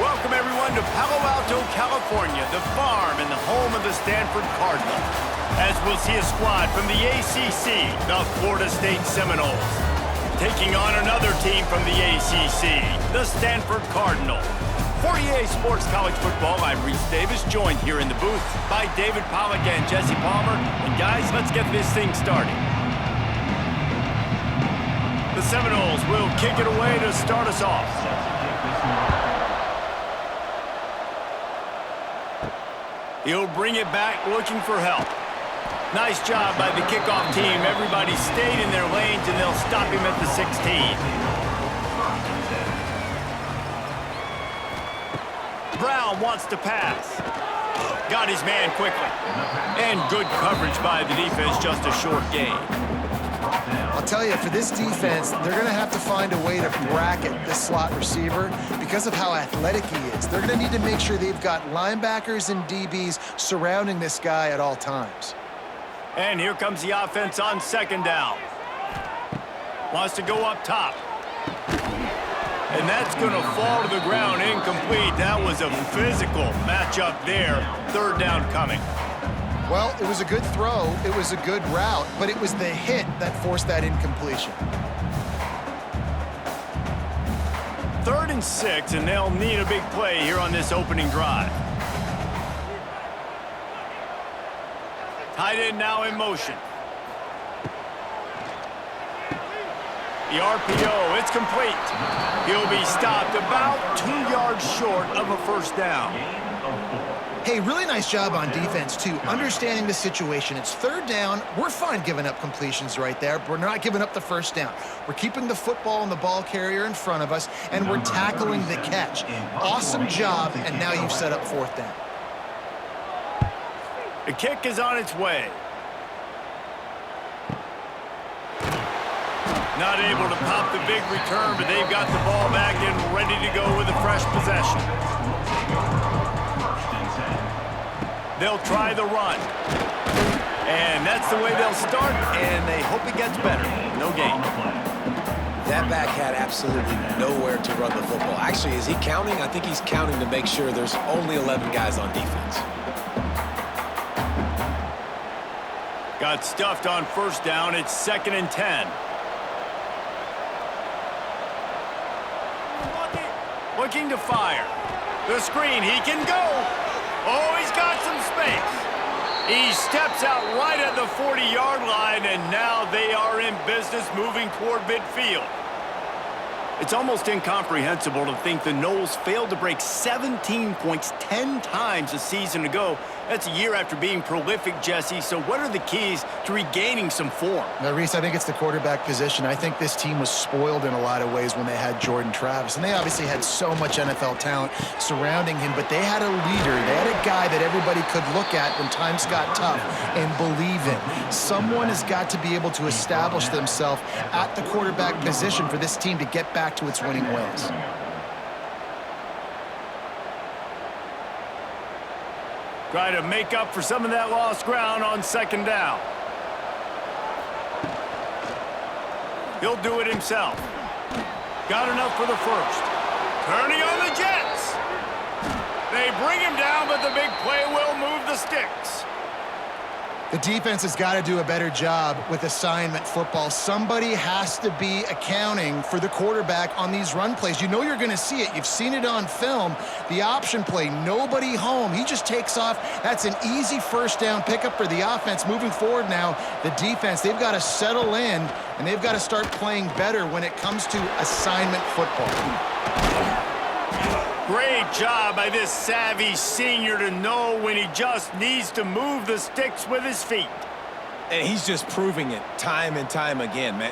Welcome, everyone, to Palo Alto, California, the farm and the home of the Stanford Cardinal. As we'll see a squad from the ACC, the Florida State Seminoles, taking on another team from the ACC, the Stanford Cardinal. For EA Sports College Football, I'm Reese Davis, joined here in the booth by David Pollack and Jesse Palmer. And guys, let's get this thing started. The Seminoles will kick it away to start us off. He'll bring it back looking for help. Nice job by the kickoff team. Everybody stayed in their lanes, and they'll stop him at the 16. Brown wants to pass. Got his man quickly. And good coverage by the defense, just a short gain. I'll tell you, for this defense, they're going to have to find a way to bracket this slot receiver because of how athletic he is. They're going to need to make sure they've got linebackers and DBs surrounding this guy at all times. And here comes the offense on second down. Wants to go up top. And that's going to fall to the ground, incomplete. That was a physical matchup there. Third down coming. Well, it was a good throw, it was a good route, but it was the hit that forced that incompletion. 3rd and 6, and they'll need a big play here on this opening drive. Tight end now in motion. The RPO, it's complete. He'll be stopped about 2 yards short of a first down. Hey, really nice job on defense, too, understanding the situation. It's 3rd down. We're fine giving up completions right there, but we're not giving up the first down. We're keeping the football and the ball carrier in front of us, and we're tackling the catch. Awesome job, and now you've set up 4th down. The kick is on its way. Not able to pop the big return, but they've got the ball back and ready to go with a fresh possession. They'll try the run. And that's the way they'll start, and they hope it gets better. No gain. That back had absolutely nowhere to run the football. Actually, is he counting? I think he's counting to make sure there's only 11 guys on defense. Got stuffed on first down. It's 2nd and 10. Looking to fire. The screen, he can go. Oh, he's got some space. He steps out right at the 40-yard line, and now they are in business moving toward midfield. It's almost incomprehensible to think the Noles failed to break 17 points 10 times a season ago. That's a year after being prolific, Jesse. So what are the keys to regaining some form? Now, Reese, I think it's the quarterback position. I think this team was spoiled in a lot of ways when they had Jordan Travis. And they obviously had so much NFL talent surrounding him, but they had a leader. They had a guy that everybody could look at when times got tough and believe in. Someone has got to be able to establish themselves at the quarterback position for this team to get back to its winning ways. Try to make up for some of that lost ground on second down. He'll do it himself. Got enough for the first. Turning on the Jets. They bring him down, but the big play will move the sticks. The defense has got to do a better job with assignment football. Somebody has to be accounting for the quarterback on these run plays. You know you're going to see it. You've seen it on film. The option play, nobody home. He just takes off. That's an easy first down pickup for the offense. Moving forward now, the defense, they've got to settle in, and they've got to start playing better when it comes to assignment football. Great job by this savvy senior to know when he just needs to move the sticks with his feet. And he's just proving it time and time again, man.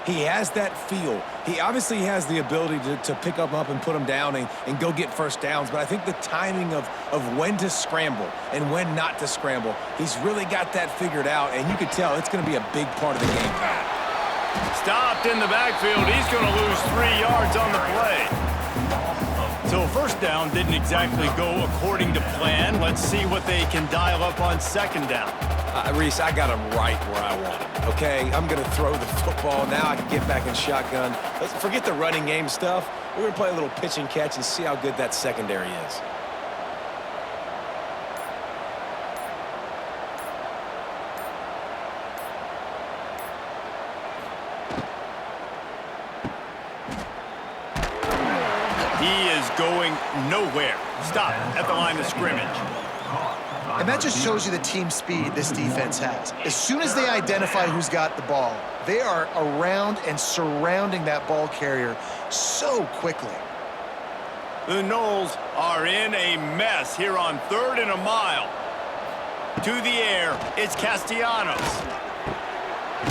He has that feel. He obviously has the ability to pick them up and put them down and go get first downs, but I think the timing of when to scramble and when not to scramble, he's really got that figured out, and you could tell it's going to be a big part of the game plan. Stopped in the backfield. He's going to lose 3 yards on the play. So first down didn't exactly go according to plan. Let's see what they can dial up on second down. Reese, I got him right where I want him, okay? I'm going to throw the football. Now I can get back in shotgun. Let's forget the running game stuff. We're going to play a little pitch and catch and see how good that secondary is. He is going nowhere. Stop at the line of scrimmage. And that just shows you the team speed this defense has. As soon as they identify who's got the ball, they are around and surrounding that ball carrier so quickly. The Noles are in a mess here on 3rd and a mile. To the air, it's Castellanos.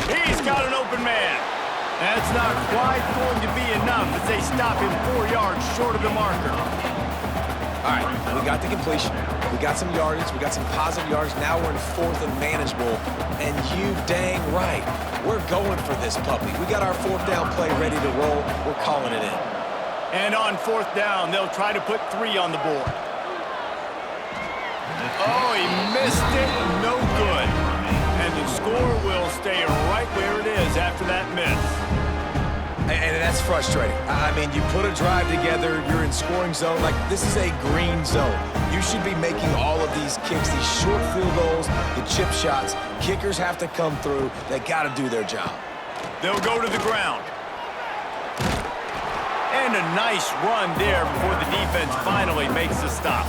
He's got an open man. That's not quite going to be enough as they stop him 4 yards short of the marker. All right, we got the completion. We got some yardage. We got some positive yards. Now we're in 4th and manageable. And you dang right, we're going for this puppy. We got our 4th down play ready to roll. We're calling it in. And on 4th down, they'll try to put 3 on the board. Oh, he missed it. No good. And the score will stay right where it is after that miss. And that's frustrating. I mean, you put a drive together, you're in scoring zone. Like, this is a green zone. You should be making all of these kicks, these short field goals, the chip shots. Kickers have to come through. They got to do their job. They'll go to the ground. And a nice run there before the defense finally makes the stop.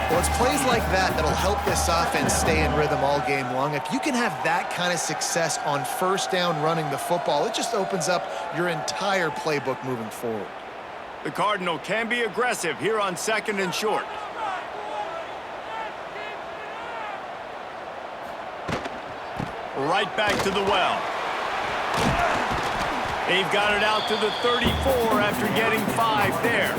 Well, it's plays like that that'll help this offense stay in rhythm all game long. If you can have that kind of success on 1st down running the football, it just opens up your entire playbook moving forward. The Cardinal can be aggressive here on 2nd and short. Right back to the well. They've got it out to the 34 after getting 5 there.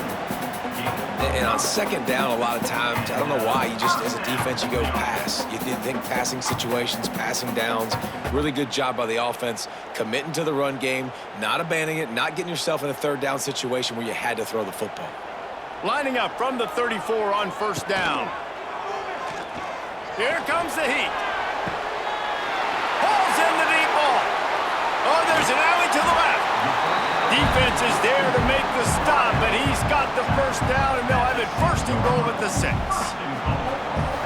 And on 2nd down, a lot of times, I don't know why, you just, as a defense, you go pass. You think passing situations, passing downs. Really good job by the offense, committing to the run game, not abandoning it, not getting yourself in a 3rd down situation where you had to throw the football. Lining up from the 34 on 1st down. Here comes the heat. Pulls in the deep ball. Oh, there's an alley to the left. Defense is there to make the stop, and he's got the 1st down, and they'll have it 1st and goal at the 6.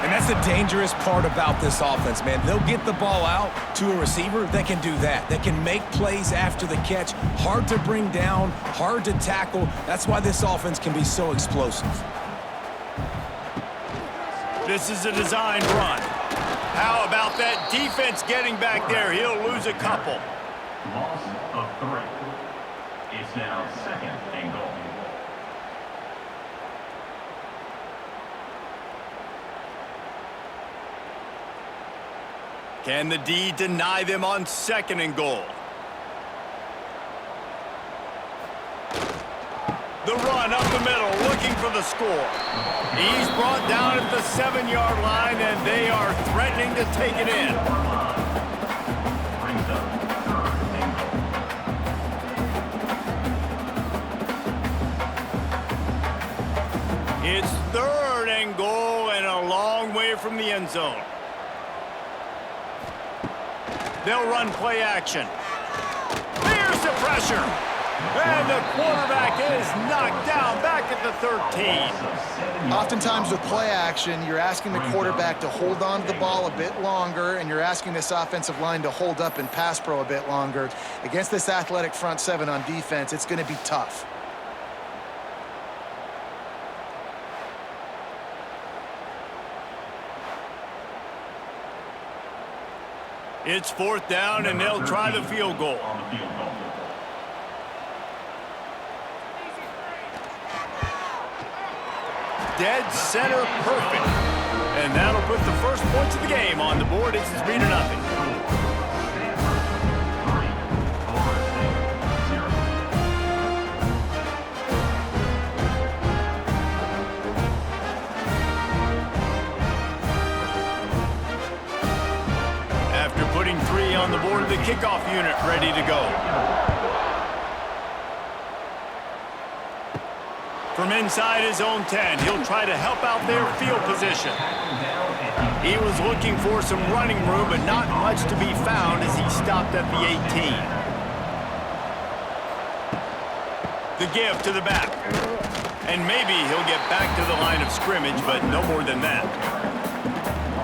And that's the dangerous part about this offense, man. They'll get the ball out to a receiver. They can do that. They can make plays after the catch. Hard to bring down, hard to tackle. That's why this offense can be so explosive. This is a design run. How about that defense getting back there? He'll lose a couple. Loss of 3. It's now 2nd and goal. Can the D deny them on 2nd and goal? The run up the middle, looking for the score. He's brought down at the 7-yard line, and they are threatening to take it in. Brings up 3rd and goal. It's 3rd and goal and a long way from the end zone. They'll run play action. Here's the pressure. And the quarterback is knocked down back at the 13. Oftentimes with play action, you're asking the quarterback to hold on to the ball a bit longer, and you're asking this offensive line to hold up in pass pro a bit longer. Against this athletic front 7 on defense, it's going to be tough. It's 4th down, and they'll try the field goal. On the field goal. Dead center perfect. And that'll put the first points of the game on the board. It's 3-0. After putting 3 on the board, the kickoff unit ready to go. From inside his own 10, he'll try to help out their field position. He was looking for some running room, but not much to be found as he stopped at the 18. The give to the back. And maybe he'll get back to the line of scrimmage, but no more than that.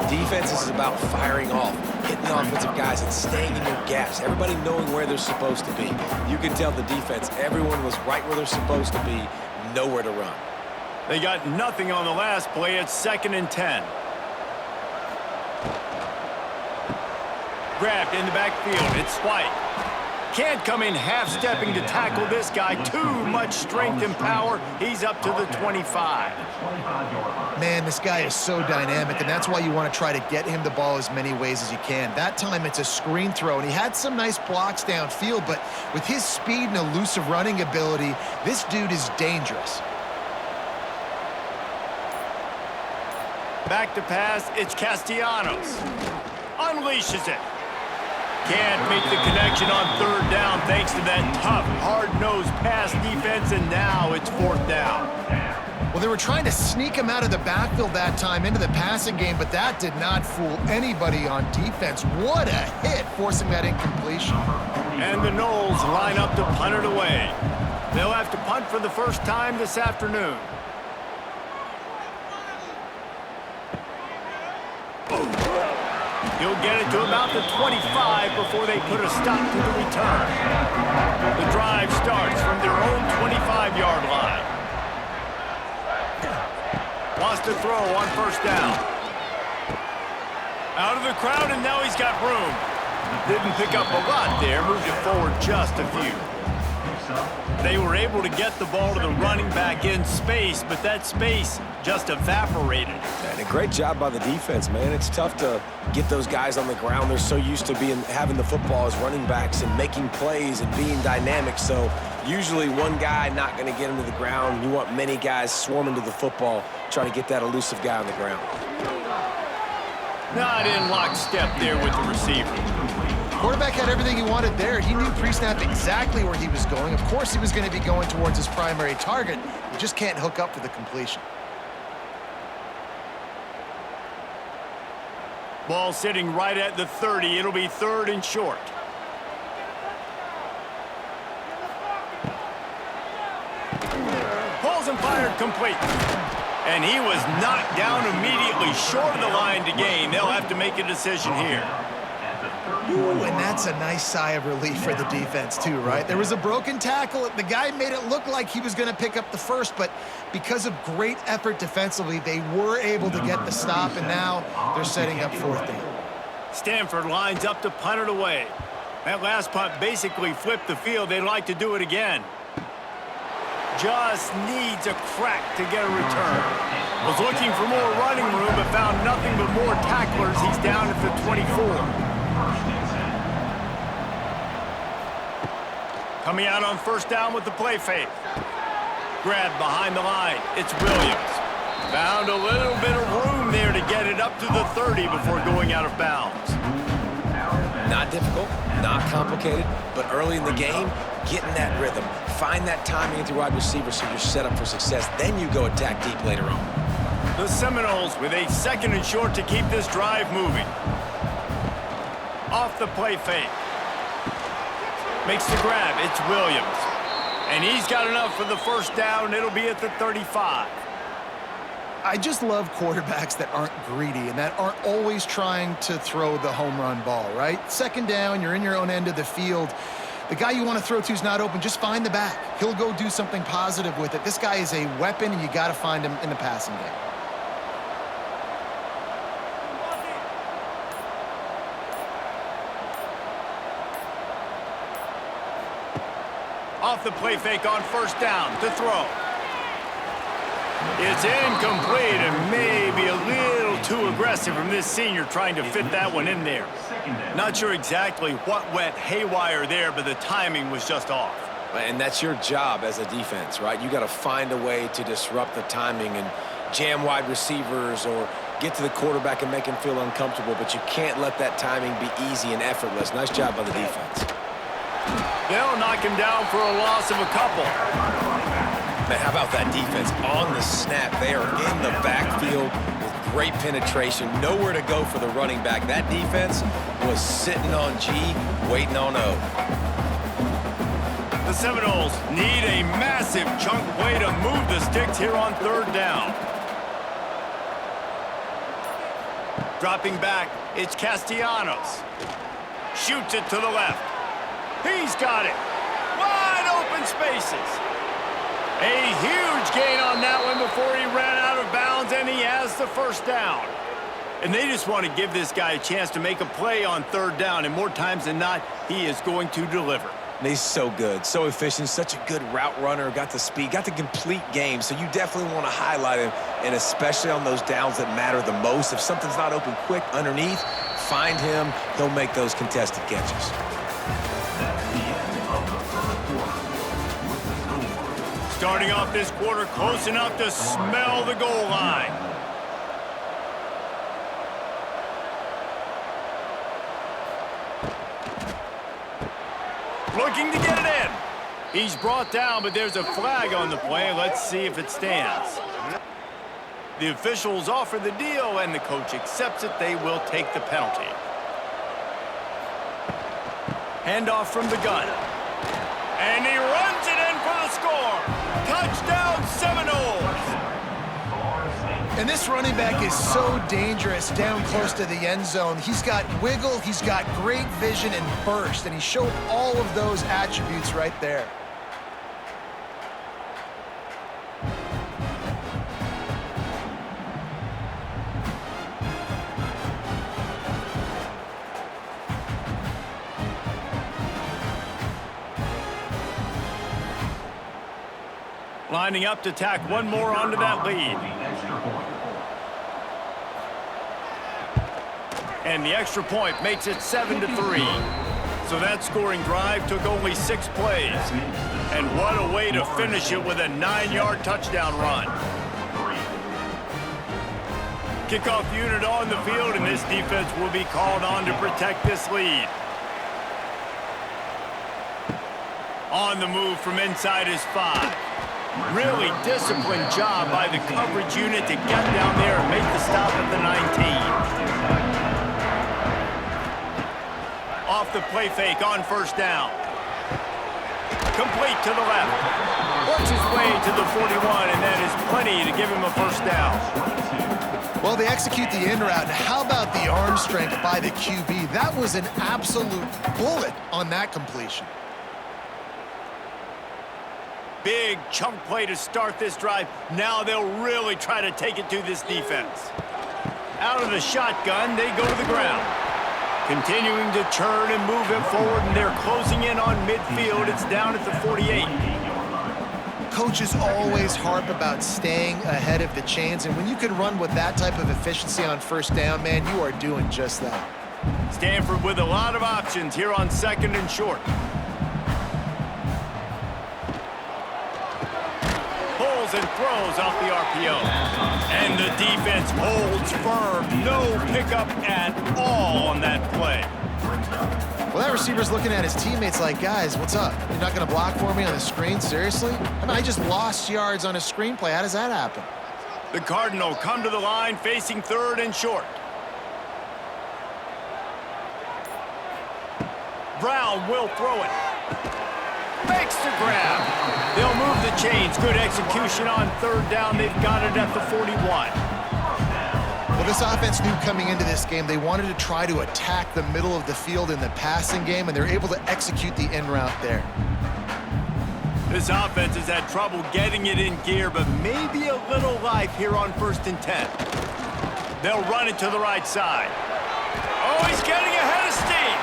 Defense is about firing off, hitting the offensive guys, and staying in your gaps. Everybody knowing where they're supposed to be. You can tell the defense, everyone was right where they're supposed to be, nowhere to run. They got nothing on the last play. It's 2nd and 10. Grabbed in the backfield. It's White. Can't come in half-stepping to tackle this guy. Too much strength and power. He's up to the 25. Man, this guy is so dynamic, and that's why you want to try to get him the ball as many ways as you can. That time, it's a screen throw, and he had some nice blocks downfield, but with his speed and elusive running ability, this dude is dangerous. Back to pass. It's Castellanos. Unleashes it. Can't make the connection on 3rd down thanks to that tough, hard-nosed pass defense, and now it's 4th down. Well, they were trying to sneak him out of the backfield that time into the passing game, but that did not fool anybody on defense. What a hit, forcing that incompletion. And the Noles line up to punt it away. They'll have to punt for the first time this afternoon. He'll get it to about the 25 before they put a stop to the return. The drive starts from their own 25-yard line. Wants to throw on 1st down. Out of the crowd, and now he's got room. Didn't pick up a lot there, moved it forward just a few. They were able to get the ball to the running back in space, but that space just evaporated. And a great job by the defense, man. It's tough to get those guys on the ground. They're so used to having the football as running backs and making plays and being dynamic. So usually one guy not going to get him to the ground. You want many guys swarming to the football, trying to get that elusive guy on the ground. Not in lockstep there with the receiver. Quarterback had everything he wanted there. He knew pre-snap exactly where he was going. Of course he was going to be going towards his primary target. He just can't hook up for the completion. Ball sitting right at the 30. It'll be 3rd and short. Pulls and fired complete. And he was knocked down immediately short of the line to gain. They'll have to make a decision here. Ooh, and that's a nice sigh of relief for the defense too, right? There was a broken tackle. The guy made it look like he was going to pick up the first, but because of great effort defensively, they were able to get the stop, and now they're setting up 4th down. Stanford lines up to punt it away. That last punt basically flipped the field. They'd like to do it again. Just needs a crack to get a return. Was looking for more running room, but found nothing but more tacklers. He's down at the 24. Coming out on 1st down with the play fake. Grabbed behind the line. It's Williams. Found a little bit of room there to get it up to the 30 before going out of bounds. Not difficult, not complicated, but early in the game, get in that rhythm. Find that timing at the wide receiver so you're set up for success. Then you go attack deep later on. The Seminoles with a 2nd and short to keep this drive moving. Off the play fake. Makes the grab. It's Williams. And he's got enough for the 1st down. It'll be at the 35. I just love quarterbacks that aren't greedy and that aren't always trying to throw the home run ball, right? 2nd down, you're in your own end of the field. The guy you want to throw to is not open. Just find the back. He'll go do something positive with it. This guy is a weapon, and you got to find him in the passing game. Off the play fake on 1st down to throw. It's incomplete and maybe a little too aggressive from this senior trying to fit that one in there. Not sure exactly what went haywire there, but the timing was just off. And that's your job as a defense, right? You got to find a way to disrupt the timing and jam wide receivers or get to the quarterback and make him feel uncomfortable, but you can't let that timing be easy and effortless. Nice job by the defense. They'll knock him down for a loss of a couple. Man, how about that defense on the snap? They are in the backfield with great penetration. Nowhere to go for the running back. That defense was sitting on G, waiting on O. The Seminoles need a massive chunk play to move the sticks here on third down. Dropping back, it's Castellanos. Shoots it to the left. He's got it. Wide open spaces. A huge gain on that one before he ran out of bounds, and he has the first down. And they just want to give this guy a chance to make a play on third down, and more times than not, he is going to deliver. And he's so good, so efficient, such a good route runner, got the speed, got the complete game, so you definitely want to highlight him, and especially on those downs that matter the most. If something's not open quick underneath, find him, he'll make those contested catches. That's the end of the third quarter. With the score. Starting off this quarter close enough to smell the goal line. Looking to get it in. He's brought down, but there's a flag on the play. Let's see if it stands. The officials offer the deal, and the coach accepts it. They will take the penalty. Handoff from the gun. And he runs it in for the score. Touchdown, Seminoles. And this running back is so dangerous down close to the end zone. He's got wiggle, he's got great vision and burst, and he showed all of those attributes right there. Lining up to tack one more onto that lead. And the extra point makes it 7-3. So that scoring drive took only 6 plays. And what a way to finish it with a 9-yard touchdown run. Kickoff unit on the field, and this defense will be called on to protect this lead. On the move from inside his 5. Really disciplined job by the coverage unit to get down there and make the stop at the 19. Off the play fake on first down. Complete to the left. Works his way to the 41, and that is plenty to give him a first down. Well, they execute the in route. How about the arm strength by the QB? That was an absolute bullet on that completion. Big chunk play to start this drive. Now they'll really try to take it to this defense. Out of the shotgun, they go to the ground. Continuing to turn and move it forward, and they're closing in on midfield. It's down at the 48. Coaches always harp about staying ahead of the chains, and when you can run with that type of efficiency on first down, man, you are doing just that. Stanford with a lot of options here on second and short. Pulls and throws off the RPO. And the defense holds firm. No pickup at all on that play. Well, that receiver's looking at his teammates like, guys, what's up? You're not going to block for me on the screen? Seriously? I mean, I just lost yards on a screenplay. How does that happen? The Cardinal come to the line facing third and short. Brown will throw it. Makes the grab. They'll move the chains. Good execution on third down. They've got it at the 41. Well, this offense knew coming into this game they wanted to try to attack the middle of the field in the passing game, and they're able to execute the in route there. This offense has had trouble getting it in gear, but maybe a little life here on 1st and 10. They'll run it to the right side. Oh, he's getting ahead of steam.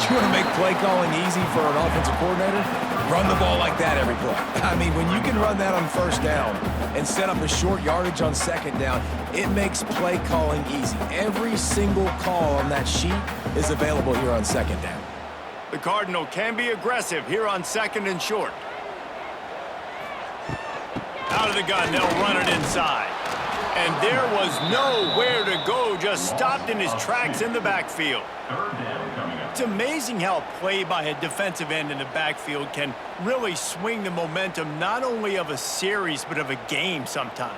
You want to make play calling easy for an offensive coordinator? Run the ball like that every play. I mean, when you can run that on first down and set up a short yardage on second down, it makes play calling easy. Every single call on that sheet is available here on second down. The Cardinal can be aggressive here on second and short. Out of the gun, they'll run it inside. And there was nowhere to go, just stopped in his tracks in the backfield. Third down coming up. It's amazing how play by a defensive end in the backfield can really swing the momentum not only of a series but of a game sometimes.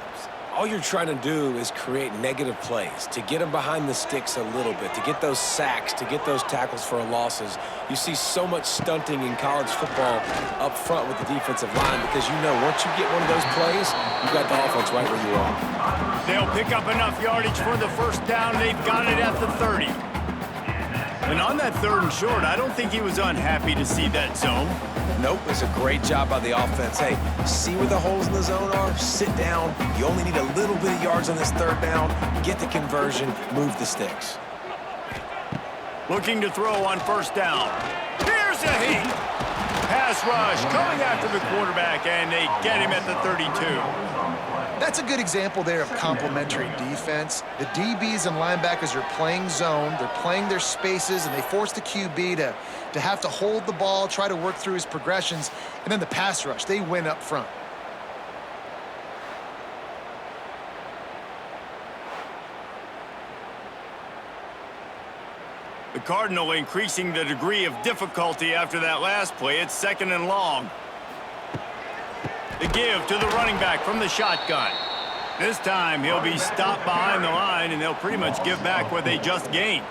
All you're trying to do is create negative plays, to get them behind the sticks a little bit, to get those sacks, to get those tackles for losses. You see so much stunting in college football up front with the defensive line because you know once you get one of those plays, you've got the offense right where you are. They'll pick up enough yardage for the first down. They've got it at the 30. And on that 3rd and short, I don't think he was unhappy to see that zone. Nope, it's a great job by the offense. Hey, see where the holes in the zone are? Sit down. You only need a little bit of yards on this 3rd down. Get the conversion, move the sticks. Looking to throw on 1st down. Here's a heat. Pass rush coming after the quarterback, and they get him at the 32. That's a good example there of complementary defense. The DBs and linebackers are playing zone, they're playing their spaces, and they force the QB to have to hold the ball, try to work through his progressions, and then the pass rush, they win up front. The Cardinal increasing the degree of difficulty after that last play. It's 2nd and long. The give to the running back from the shotgun. This time he'll be stopped behind the line, and they'll pretty much give back what they just gained.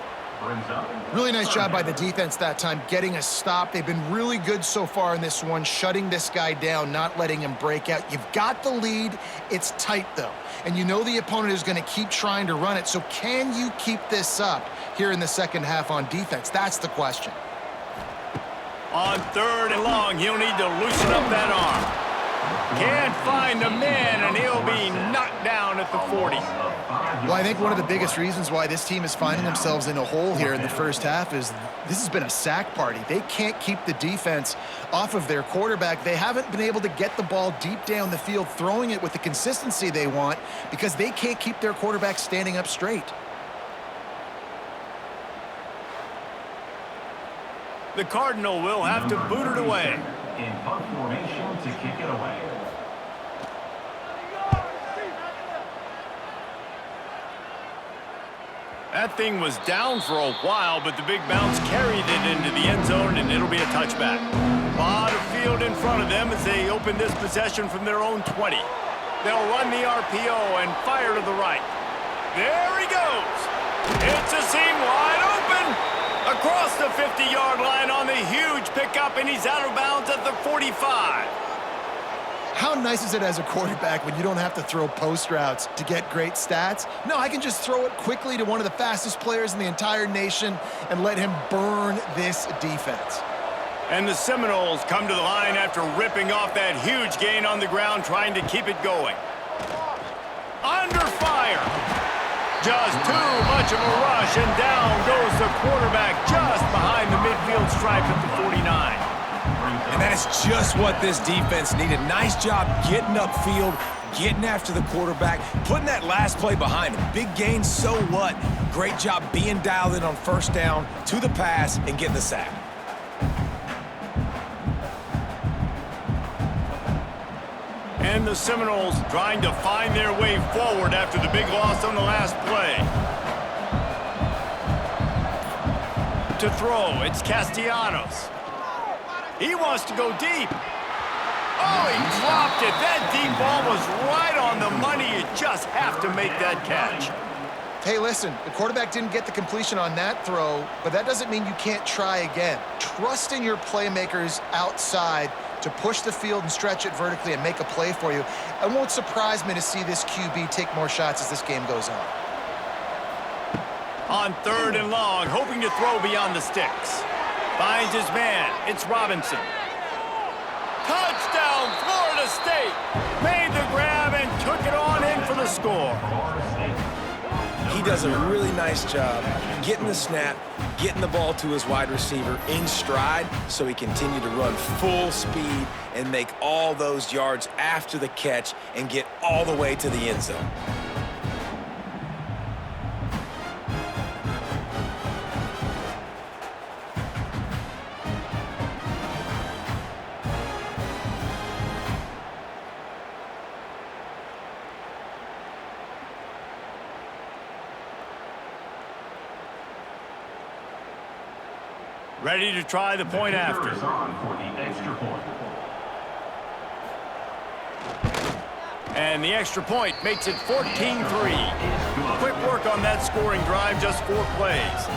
Really nice job by the defense that time, getting a stop. They've been really good so far in this one, shutting this guy down, not letting him break out. You've got the lead. It's tight, though. And you know the opponent is going to keep trying to run it. So can you keep this up here in the second half on defense? That's the question. On 3rd and long, he'll need to loosen up that arm. Can't find the man, and he'll be knocked down at the 40. Well, I think one of the biggest reasons why this team is finding themselves in a hole here in the first half is this has been a sack party. They can't keep the defense off of their quarterback. They haven't been able to get the ball deep down the field, throwing it with the consistency they want because they can't keep their quarterback standing up straight. The Cardinal will have to boot it away. In punt formation to kick it away. That thing was down for a while, but the big bounce carried it into the end zone, and it'll be a touchback. A lot of field in front of them as they open this possession from their own 20. They'll run the RPO and fire to the right. There he goes. It's a seam wide open. Across the 50-yard line on the huge pickup, and he's out of bounds at the 45. How nice is it as a quarterback when you don't have to throw post routes to get great stats? No, I can just throw it quickly to one of the fastest players in the entire nation and let him burn this defense. And the Seminoles come to the line after ripping off that huge gain on the ground, trying to keep it going. Under fire. Just too much of a rush, and down goes the quarterback just behind the midfield stripe at the 49. And that is just what this defense needed. Nice job getting upfield, getting after the quarterback, putting that last play behind him. Big gain, so what? Great job being dialed in on 1st down to the pass and getting the sack. And the Seminoles trying to find their way forward after the big loss on the last play. To throw, it's Castellanos. He wants to go deep. Oh, he dropped it. That deep ball was right on the money. You just have to make that catch. Hey, listen, the quarterback didn't get the completion on that throw, but that doesn't mean you can't try again. Trust in your playmakers outside to push the field and stretch it vertically and make a play for you. It won't surprise me to see this QB take more shots as this game goes on. On 3rd and long, hoping to throw beyond the sticks. Finds his man. It's Robinson. Touchdown, Florida State. Made the grab and took it on in for the score. He does a really nice job getting the snap, getting the ball to his wide receiver in stride so he continued to run full speed and make all those yards after the catch and get all the way to the end zone. Ready to try the point after. Is on for the extra point. And the extra point makes it 14-3. Quick work on that scoring drive, just 4 plays.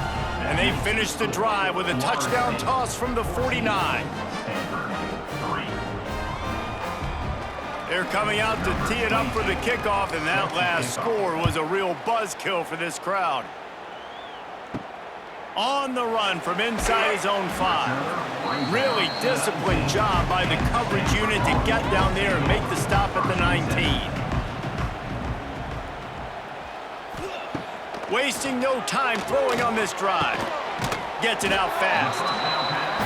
And they finish the drive with a touchdown toss from the 49. They're coming out to tee it up for the kickoff, and that last score was a real buzzkill for this crowd. On the run from inside his own 5. Really disciplined job by the coverage unit to get down there and make the stop at the 19. Wasting no time throwing on this drive. Gets it out fast.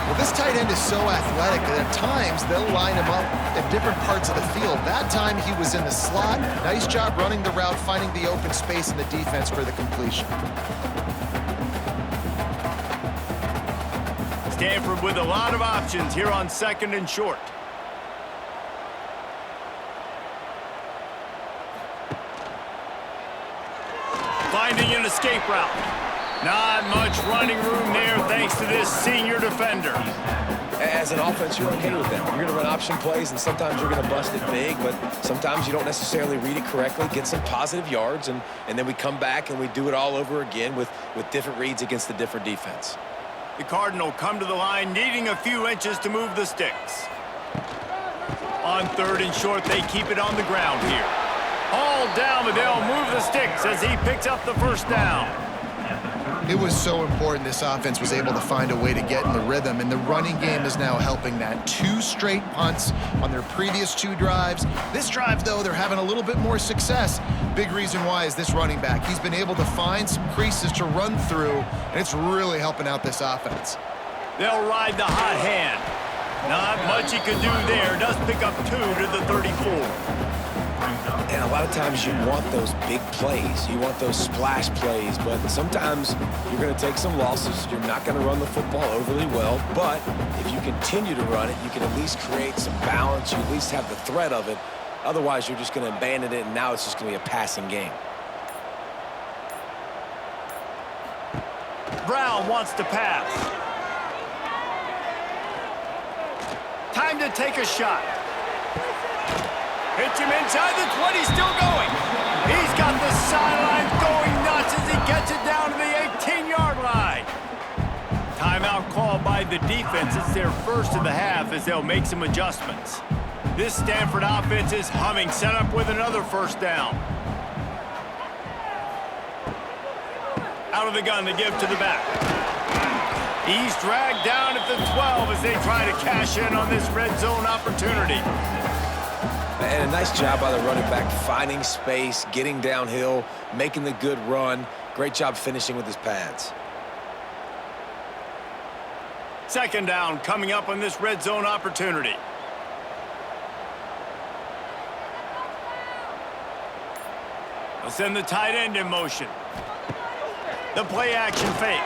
Well, this tight end is so athletic that at times they'll line him up at different parts of the field. That time he was in the slot. Nice job running the route, finding the open space in the defense for the completion. Stanford with a lot of options here on 2nd and short. Finding an escape route. Not much running room there thanks to this senior defender. As an offense, you're okay with that. You're going to run option plays, and sometimes you're going to bust it big, but sometimes you don't necessarily read it correctly, get some positive yards, and then we come back and we do it all over again with different reads against the different defense. The Cardinal come to the line, needing a few inches to move the sticks. On 3rd and short, they keep it on the ground here. All down, but they'll move the sticks as he picks up the first down. It was so important this offense was able to find a way to get in the rhythm, and the running game is now helping that. 2 straight punts on their previous 2 drives. This drive, though, they're having a little bit more success. Big reason why is this running back. He's been able to find some creases to run through, and it's really helping out this offense. They'll ride the hot hand. Not much he could do there. Does pick up 2 to the 34. And a lot of times you want those big plays. You want those splash plays, but sometimes you're going to take some losses. You're not going to run the football overly well, but if you continue to run it, you can at least create some balance. You at least have the threat of it. Otherwise, you're just going to abandon it, and now it's just going to be a passing game. Brown wants to pass. Time to take a shot. Hits him inside the 20, still going. He's got the sideline going nuts as he gets it down to the 18-yard line. Timeout called by the defense. It's their first of the half as they'll make some adjustments. This Stanford offense is humming, set up with another first down. Out of the gun to give to the back. He's dragged down at the 12 as they try to cash in on this red zone opportunity. And a nice job by the running back, finding space, getting downhill, making the good run. Great job finishing with his pads. 2nd down coming up on this red zone opportunity. They'll send the tight end in motion. The play action fake.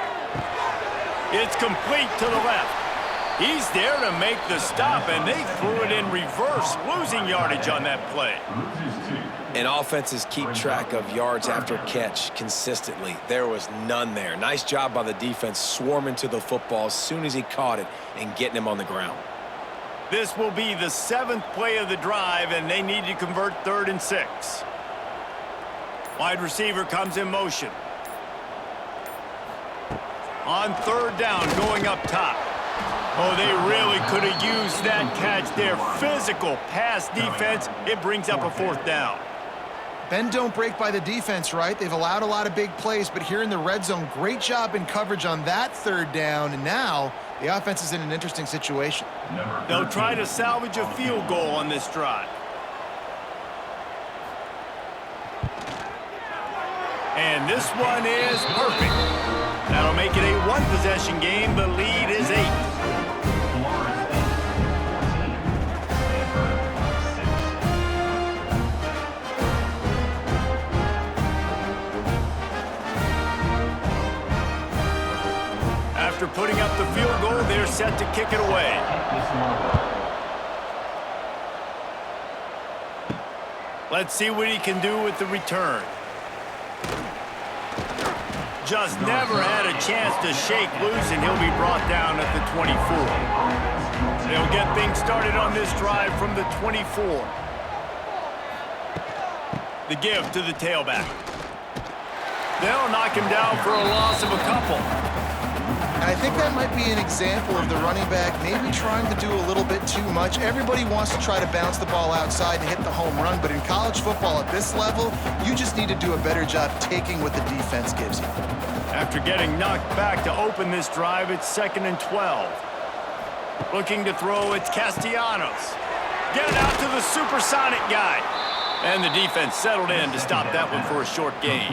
It's complete to the left. He's there to make the stop, and they threw it in reverse, losing yardage on that play. And offenses keep track of yards after catch consistently. There was none there. Nice job by the defense swarming to the football as soon as he caught it and getting him on the ground. This will be the 7th play of the drive, and they need to convert 3rd and 6. Wide receiver comes in motion. On 3rd down, going up top. Oh, they really could have used that catch there. Physical pass defense. It brings up a 4th down. Bend don't break by the defense, right? They've allowed a lot of big plays, but here in the red zone, great job in coverage on that 3rd down, and now the offense is in an interesting situation. They'll try to salvage a field goal on this drive. And this one is perfect. That'll make it a 1-possession game. The lead is 8. After putting up the field goal, they're set to kick it away. Let's see what he can do with the return. just never had a chance to shake loose, and he'll be brought down at the 24. They'll get things started on this drive from the 24. The give to the tailback. They'll knock him down for a loss of a couple. I think that might be an example of the running back maybe trying to do a little bit too much. Everybody wants to try to bounce the ball outside and hit the home run, but in college football at this level, you just need to do a better job taking what the defense gives you. After getting knocked back to open this drive, it's 2nd and 12. Looking to throw, it's Castellanos. Get it out to the supersonic guy. And the defense settled in to stop that one for a short gain.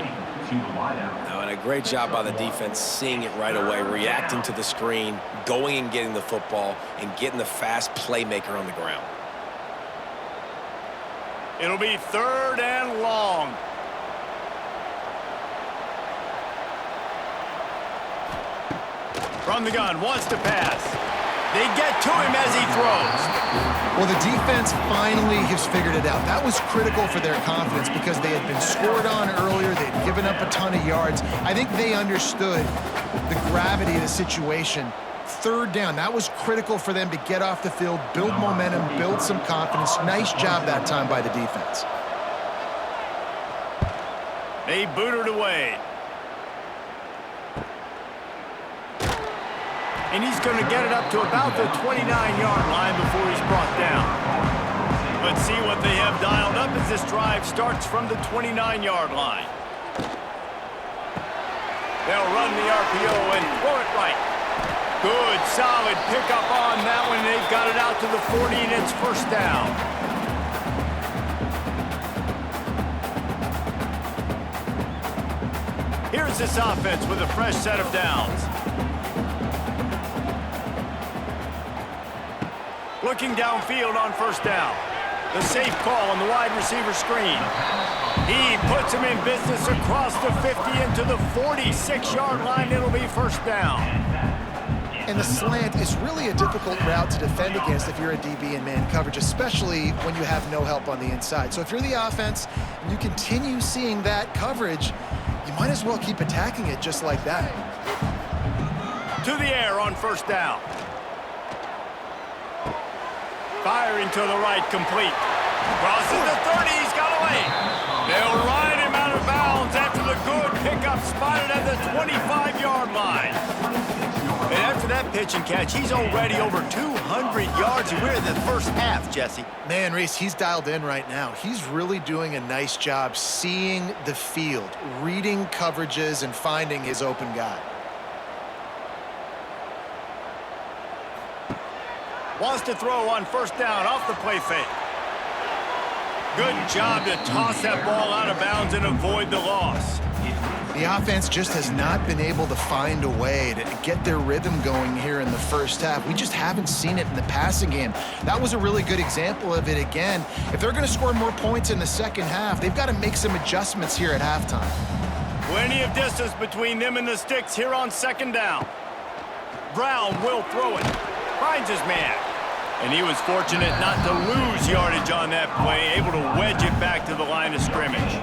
Oh, and a great job by the defense seeing it right away, reacting to the screen, going and getting the football, and getting the fast playmaker on the ground. It'll be 3rd and long. From the gun, wants to pass. They get to him as he throws. Well, the defense finally has figured it out. That was critical for their confidence because they had been scored on earlier. They had given up a ton of yards. I think they understood the gravity of the situation. 3rd down, that was critical for them to get off the field, build momentum, build some confidence. Nice job that time by the defense. They booted away. And he's going to get it up to about the 29-yard line before he's brought down. Let's see what they have dialed up as this drive starts from the 29-yard line. They'll run the RPO and throw it right. Good, solid pickup on that one. They've got it out to the 40, and it's 1st down. Here's this offense with a fresh set of downs. Looking downfield on 1st down. The safe call on the wide receiver screen. He puts him in business across the 50 into the 46-yard line. It'll be 1st down. And the slant is really a difficult route to defend against if you're a DB in man coverage, especially when you have no help on the inside. So if you're the offense and you continue seeing that coverage, you might as well keep attacking it just like that. To the air on 1st down. Firing to the right, complete. Crosses the 30, he's got away. They'll ride him out of bounds after the good pickup spotted at the 25-yard line. And after that pitch and catch, he's already over 200 yards, and we're in the 1st half, Jesse. Man, Reese, he's dialed in right now. He's really doing a nice job seeing the field, reading coverages, and finding his open guy. Wants to throw on 1st down off the play fake. Good job to toss that ball out of bounds and avoid the loss. The offense just has not been able to find a way to get their rhythm going here in the 1st half. We just haven't seen it in the passing game. That was a really good example of it again. If they're going to score more points in the 2nd half, they've got to make some adjustments here at halftime. Plenty of distance between them and the sticks here on 2nd down. Brown will throw it. Finds his man. And he was fortunate not to lose yardage on that play, able to wedge it back to the line of scrimmage.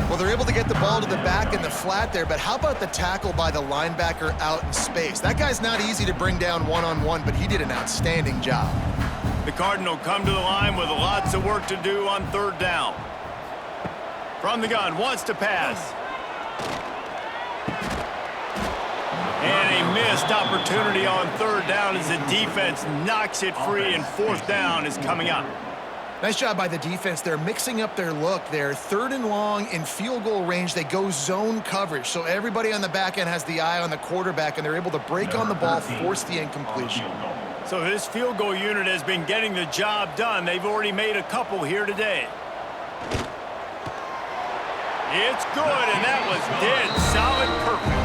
Well, they're able to get the ball to the back in the flat there, but how about the tackle by the linebacker out in space? That guy's not easy to bring down one-on-one, but he did an outstanding job. The Cardinal come to the line with lots of work to do on 3rd down. From the gun, wants to pass. And a missed opportunity on 3rd down as the defense knocks it free, and 4th down is coming up. Nice job by the defense. They're mixing up their look there. 3rd and long in field goal range. They go zone coverage. So everybody on the back end has the eye on the quarterback, and they're able to break on the ball, force the incompletion. So this field goal unit has been getting the job done. They've already made a couple here today. It's good, and that was dead solid perfect.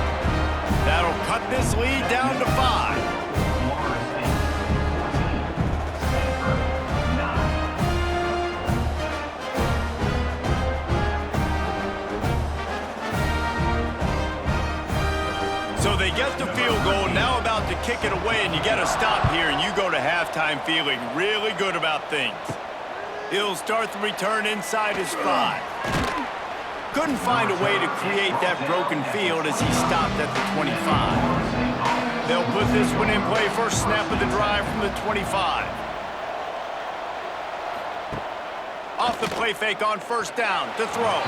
That'll cut this lead down to 5. So they get the field goal, now about to kick it away, and you get a stop here, and you go to halftime feeling really good about things. He'll start the return inside his 5. Couldn't find a way to create that broken field as he stopped at the 25. They'll put this one in play first snap of the drive from the 25. Off the play fake on first down to throw.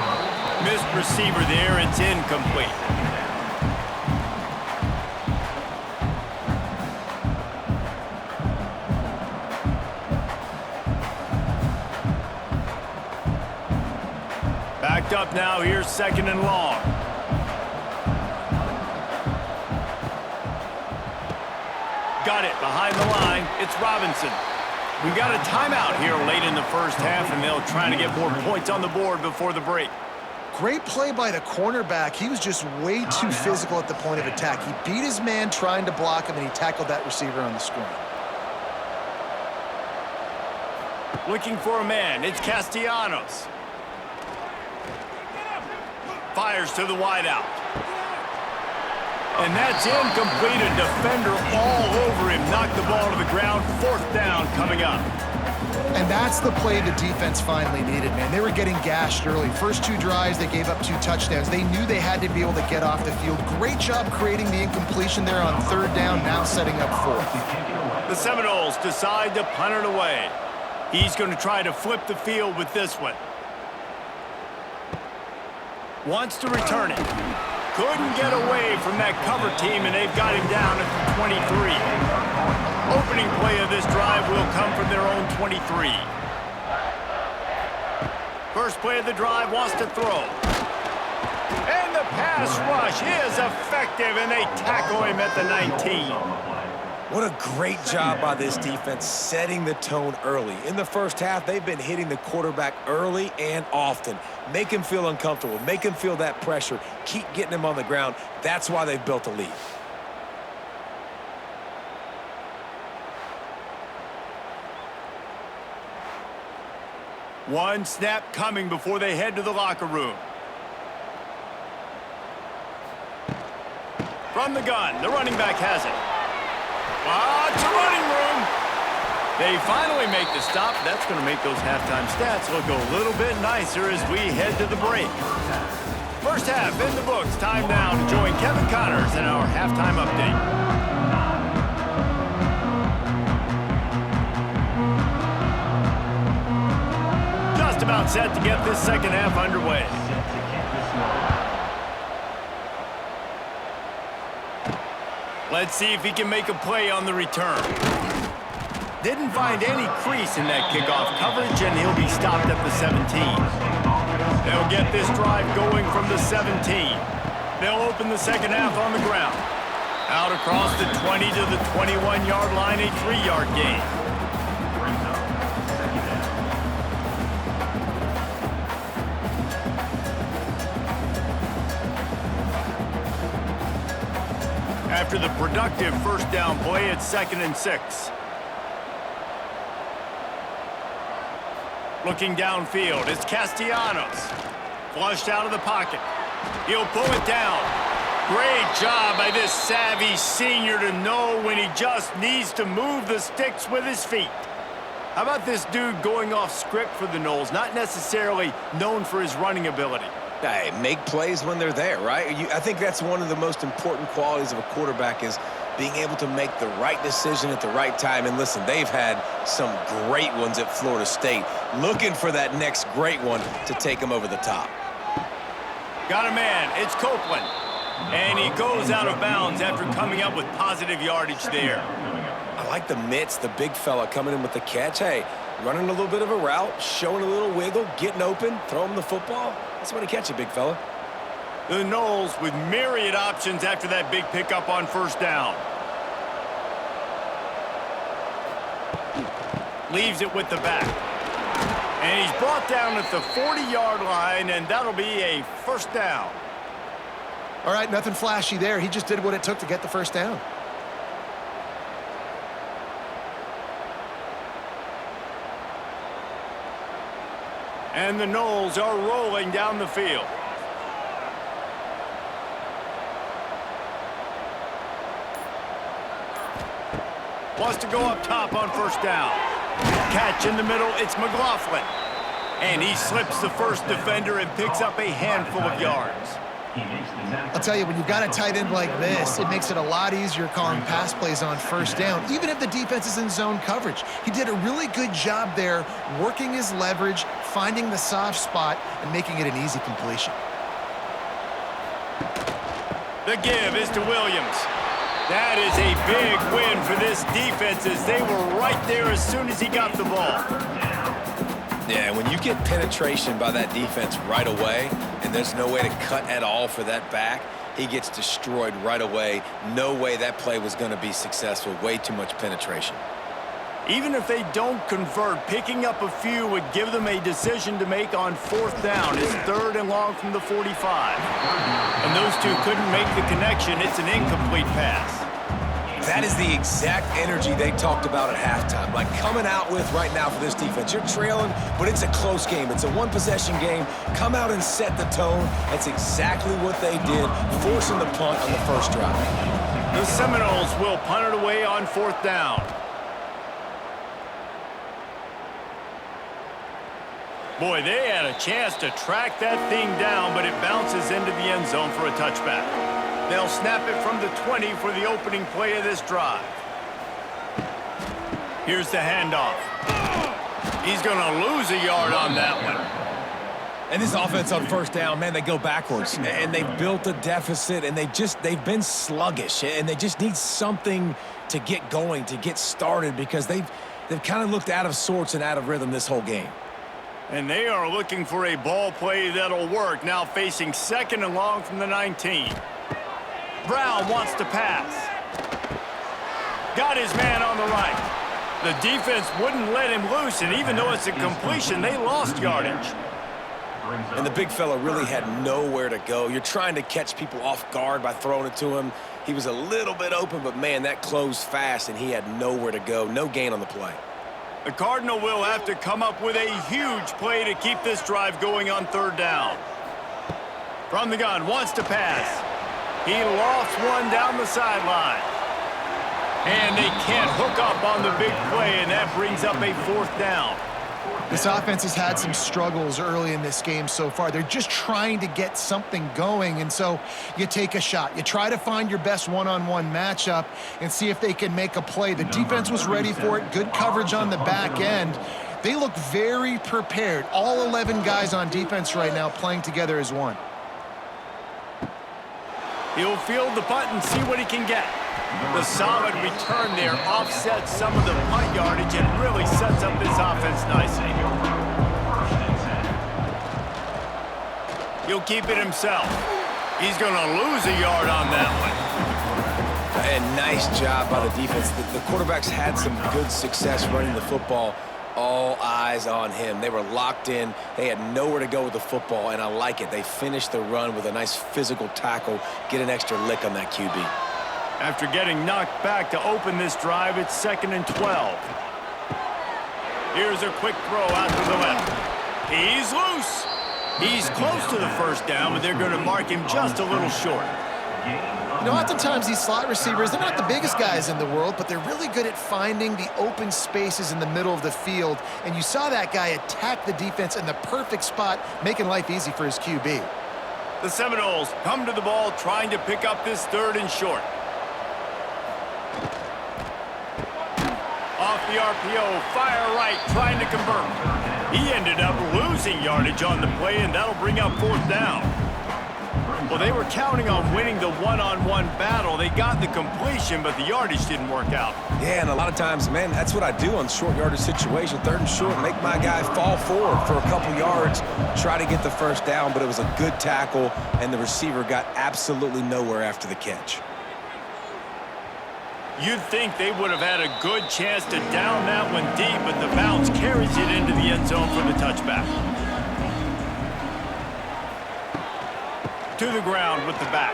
Missed receiver there, it's incomplete. Backed up now, here's second and long. Got it behind the line, it's Robinson. We've got a timeout here late in the first half, and they'll try to get more points on the board before the break. Great play by the cornerback. He was just way too physical at the point of attack. He beat his man trying to block him, and he tackled that receiver on the screen. Looking for a man, it's Castellanos. Fires to the wideout. And that's incomplete. A defender all over him. Knocked the ball to the ground. Fourth down coming up. And that's the play the defense finally needed, man. They were getting gashed early. First two drives, they gave up 2 touchdowns. They knew they had to be able to get off the field. Great job creating the incompletion there on third down, now setting up fourth. The Seminoles decide to punt it away. He's going to try to flip the field with this one. Wants to return it. Couldn't get away from that cover team, and they've got him down at the 23. Opening play of this drive will come from their own 23. First play of the drive, wants to throw. And the pass rush is effective, and they tackle him at the 19. What a great job by this defense setting the tone early. In the first half, they've been hitting the quarterback early and often. Make him feel uncomfortable. Make him feel that pressure. Keep getting him on the ground. That's why they've built a lead. One snap coming before they head to the locker room. From the gun, the running back has it. Lots of running room. They finally make the stop. That's going to make those halftime stats look a little bit nicer as we head to the break. First half in the books. Time now to join Kevin Connors in our halftime update. Just about set to get this second half underway. Let's see if he can make a play on the return. Didn't find any crease in that kickoff coverage, and he'll be stopped at the 17. They'll get this drive going from the 17. They'll open the second half on the ground. Out across the 20 to the 21-yard line, a 3-yard gain. After the productive first down play, it's 2nd and 6. Looking downfield, it's Castellanos. Flushed out of the pocket. He'll pull it down. Great job by this savvy senior to know when he just needs to move the sticks with his feet. How about this dude going off script for the Noles, not necessarily known for his running ability? Hey, make plays when they're there, right? I think that's one of the most important qualities of a quarterback is being able to make the right decision at the right time. And listen, they've had some great ones at Florida State. Looking for that next great one to take them over the top. Got a man, it's Copeland. And he goes out of bounds after coming up with positive yardage there. I like the mitts, the big fella coming in with the catch. Hey, running a little bit of a route, showing a little wiggle, getting open, throwing the football. Somebody catch it, big fella. The Noles with myriad options after that big pickup on first down. Leaves it with the back. And he's brought down at the 40-yard line, and that'll be a first down. All right, nothing flashy there. He just did what it took to get the first down. And the Noles are rolling down the field. Wants to go up top on first down. Catch in the middle, it's McLaughlin. And he slips the first defender and picks up a handful of yards. I'll tell you, when you've got a tight end like this, it makes it a lot easier calling pass plays on first down, even if the defense is in zone coverage. He did a really good job there, working his leverage, finding the soft spot, and making it an easy completion. The give is to Williams. That is a big win for this defense as they were right there as soon as he got the ball. Yeah, when you get penetration by that defense right away, and there's no way to cut at all for that back, he gets destroyed right away. No way that play was going to be successful. Way too much penetration. Even if they don't convert, picking up a few would give them a decision to make on fourth down. It's 3rd and long from the 45. And those two couldn't make the connection. It's an incomplete pass. That is the exact energy they talked about at halftime. Like coming out with right now for this defense. You're trailing, but it's a close game. It's a one-possession game. Come out and set the tone. That's exactly what they did, forcing the punt on the first drive. The Seminoles will punt it away on 4th down. Boy, they had a chance to track that thing down, but it bounces into the end zone for a touchback. They'll snap it from the 20 for the opening play of this drive. Here's the handoff. He's going to lose a yard on that one. And this offense on first down, man, they go backwards. And they've built a deficit, and they've been sluggish. And they just need something to get going, to get started, because they've kind of looked out of sorts and out of rhythm this whole game. And they are looking for a ball play that'll work. Now facing 2nd and long from the 19. Brown wants to pass. Got his man on the right. The defense wouldn't let him loose, and even though it's a completion, they lost yardage. And the big fella really had nowhere to go. You're trying to catch people off guard by throwing it to him. He was a little bit open, but, man, that closed fast, and he had nowhere to go. No gain on the play. The Cardinal will have to come up with a huge play to keep this drive going on 3rd down. From the gun, wants to pass. He lofts one down the sideline. And they can't hook up on the big play, and that brings up a 4th down. This offense has had some struggles early in this game so far. They're just trying to get something going, and so you take a shot. You try to find your best one-on-one matchup and see if they can make a play. The defense was ready for it. Good coverage on the back end. They look very prepared. All 11 guys on defense right now playing together as one. He'll field the punt and see what he can get. The solid return there offsets some of the punt yardage and really sets up this offense nicely. He'll keep it himself. He's going to lose a yard on that one. And nice job by the defense. The quarterbacks had some good success running the football. All eyes on him. They were locked in. They had nowhere to go with the football, and I like it. They finished the run with a nice physical tackle, get an extra lick on that QB. After getting knocked back to open this drive, it's 2nd and 12. Here's a quick throw out to the left. He's loose. He's close to the first down, but they're going to mark him just a little short. You know, oftentimes these slot receivers, they're not the biggest guys in the world, but they're really good at finding the open spaces in the middle of the field. And you saw that guy attack the defense in the perfect spot, making life easy for his QB. The Seminoles come to the ball trying to pick up this 3rd and short. Off the RPO, fire right, trying to convert. He ended up losing yardage on the play, and that'll bring up 4th down. Well, they were counting on winning the one-on-one battle. They got the completion, but the yardage didn't work out. Yeah, and a lot of times, man, that's what I do on short yardage situation. 3rd and short, make my guy fall forward for a couple yards, try to get the first down, but it was a good tackle, and the receiver got absolutely nowhere after the catch. You'd think they would have had a good chance to down that one deep, but the bounce carries it into the end zone for the touchback. To the ground with the back.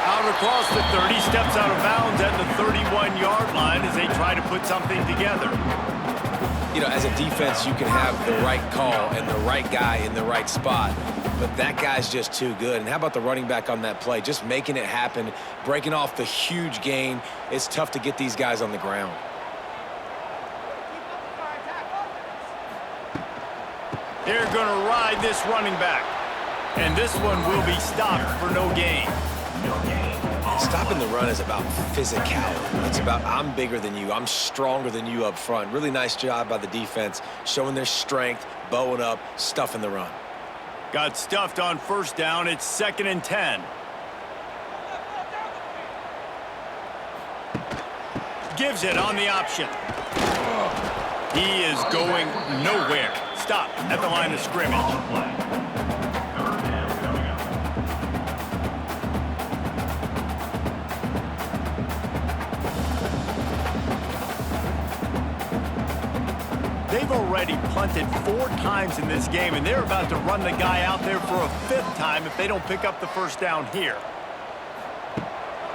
Out across the 30, steps out of bounds at the 31-yard line as they try to put something together. You know, as a defense, you can have the right call and the right guy in the right spot, but that guy's just too good. And how about the running back on that play? Just making it happen, breaking off the huge gain. It's tough to get these guys on the ground. They're going to ride this running back. And this one will be stopped for no gain. Stopping the run is about physicality. It's about I'm bigger than you. I'm stronger than you up front. Really nice job by the defense, showing their strength, bowing up, stuffing the run. Got stuffed on first down. It's 2nd and 10. Gives it on the option. He is going nowhere. Stop at the line of scrimmage. They've already punted 4 times in this game, and they're about to run the guy out there for a 5th time if they don't pick up the first down here.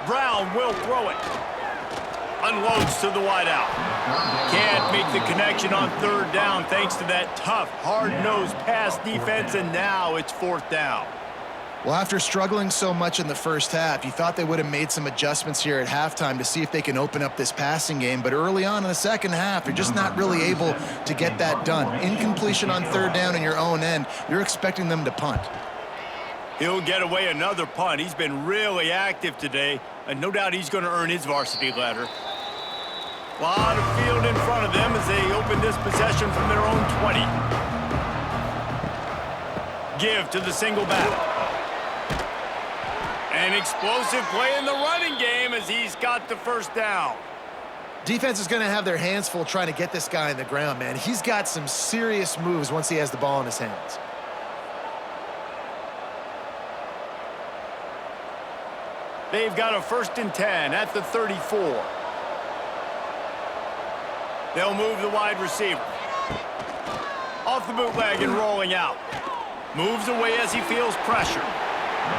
Brown will throw it. Unloads to the wideout. Can't make the connection on 3rd down thanks to that tough, hard-nosed pass defense, and now it's 4th down. Well, after struggling so much in the first half, you thought they would have made some adjustments here at halftime to see if they can open up this passing game. But early on in the second half, they're just not really able to get that done. Incompletion on 3rd down in your own end, you're expecting them to punt. He'll get away another punt. He's been really active today, and no doubt he's going to earn his varsity letter. A lot of field in front of them as they open this possession from their own 20. Give to the single back. An explosive play in the running game as he's got the first down. Defense is going to have their hands full trying to get this guy on the ground, man. He's got some serious moves once he has the ball in his hands. They've got a 1st and 10 at the 34. They'll move the wide receiver. Off the bootleg and rolling out. Moves away as he feels pressure.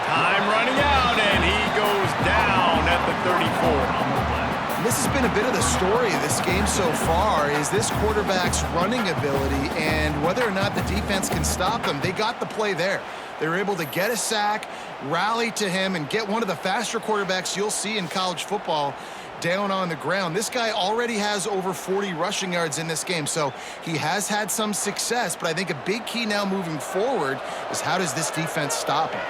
Time running out, and he goes down at the 34. This has been a bit of the story of this game so far, is this quarterback's running ability and whether or not the defense can stop them. They got the play there. They were able to get a sack, rally to him, and get one of the faster quarterbacks you'll see in college football down on the ground. This guy already has over 40 rushing yards in this game, so he has had some success, but I think a big key now moving forward is how does this defense stop him?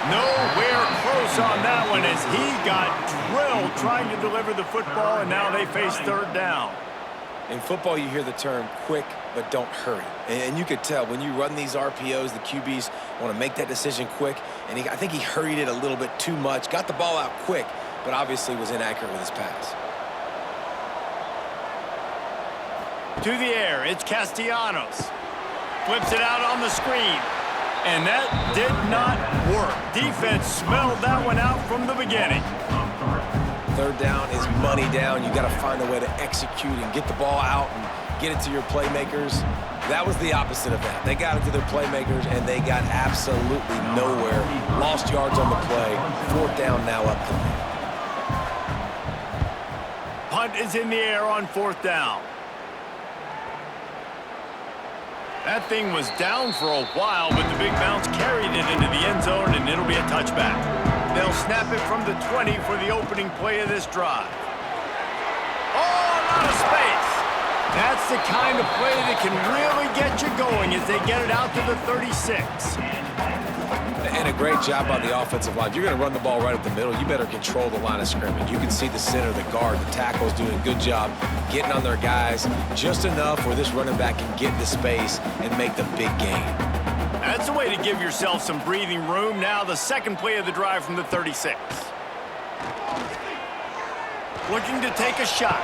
Nowhere close on that one as he got drilled trying to deliver the football, and now they face 3rd down. In football, you hear the term quick, but don't hurry. And you could tell when you run these RPOs, the QBs want to make that decision quick. And I think he hurried it a little bit too much, got the ball out quick, but obviously was inaccurate with his pass. To the air, it's Castellanos. Flips it out on the screen. And that did not work. Defense smelled that one out from the beginning. 3rd down is money down. You got to find a way to execute and get the ball out and get it to your playmakers. That was the opposite of that. They got it to their playmakers, and they got absolutely nowhere. Lost yards on the play. 4th down now up to them. Punt is in the air on 4th down. That thing was down for a while, but the big bounce carried it into the end zone, and it'll be a touchback. They'll snap it from the 20 for the opening play of this drive. Oh, a lot of space. That's the kind of play that can really get you going as they get it out to the 36. And a great job by the offensive line. If you're going to run the ball right up the middle, you better control the line of scrimmage. You can see the center, the guard, the tackle's doing a good job getting on their guys just enough where this running back can get the space and make the big gain. That's a way to give yourself some breathing room. Now the second play of the drive from the 36. Looking to take a shot.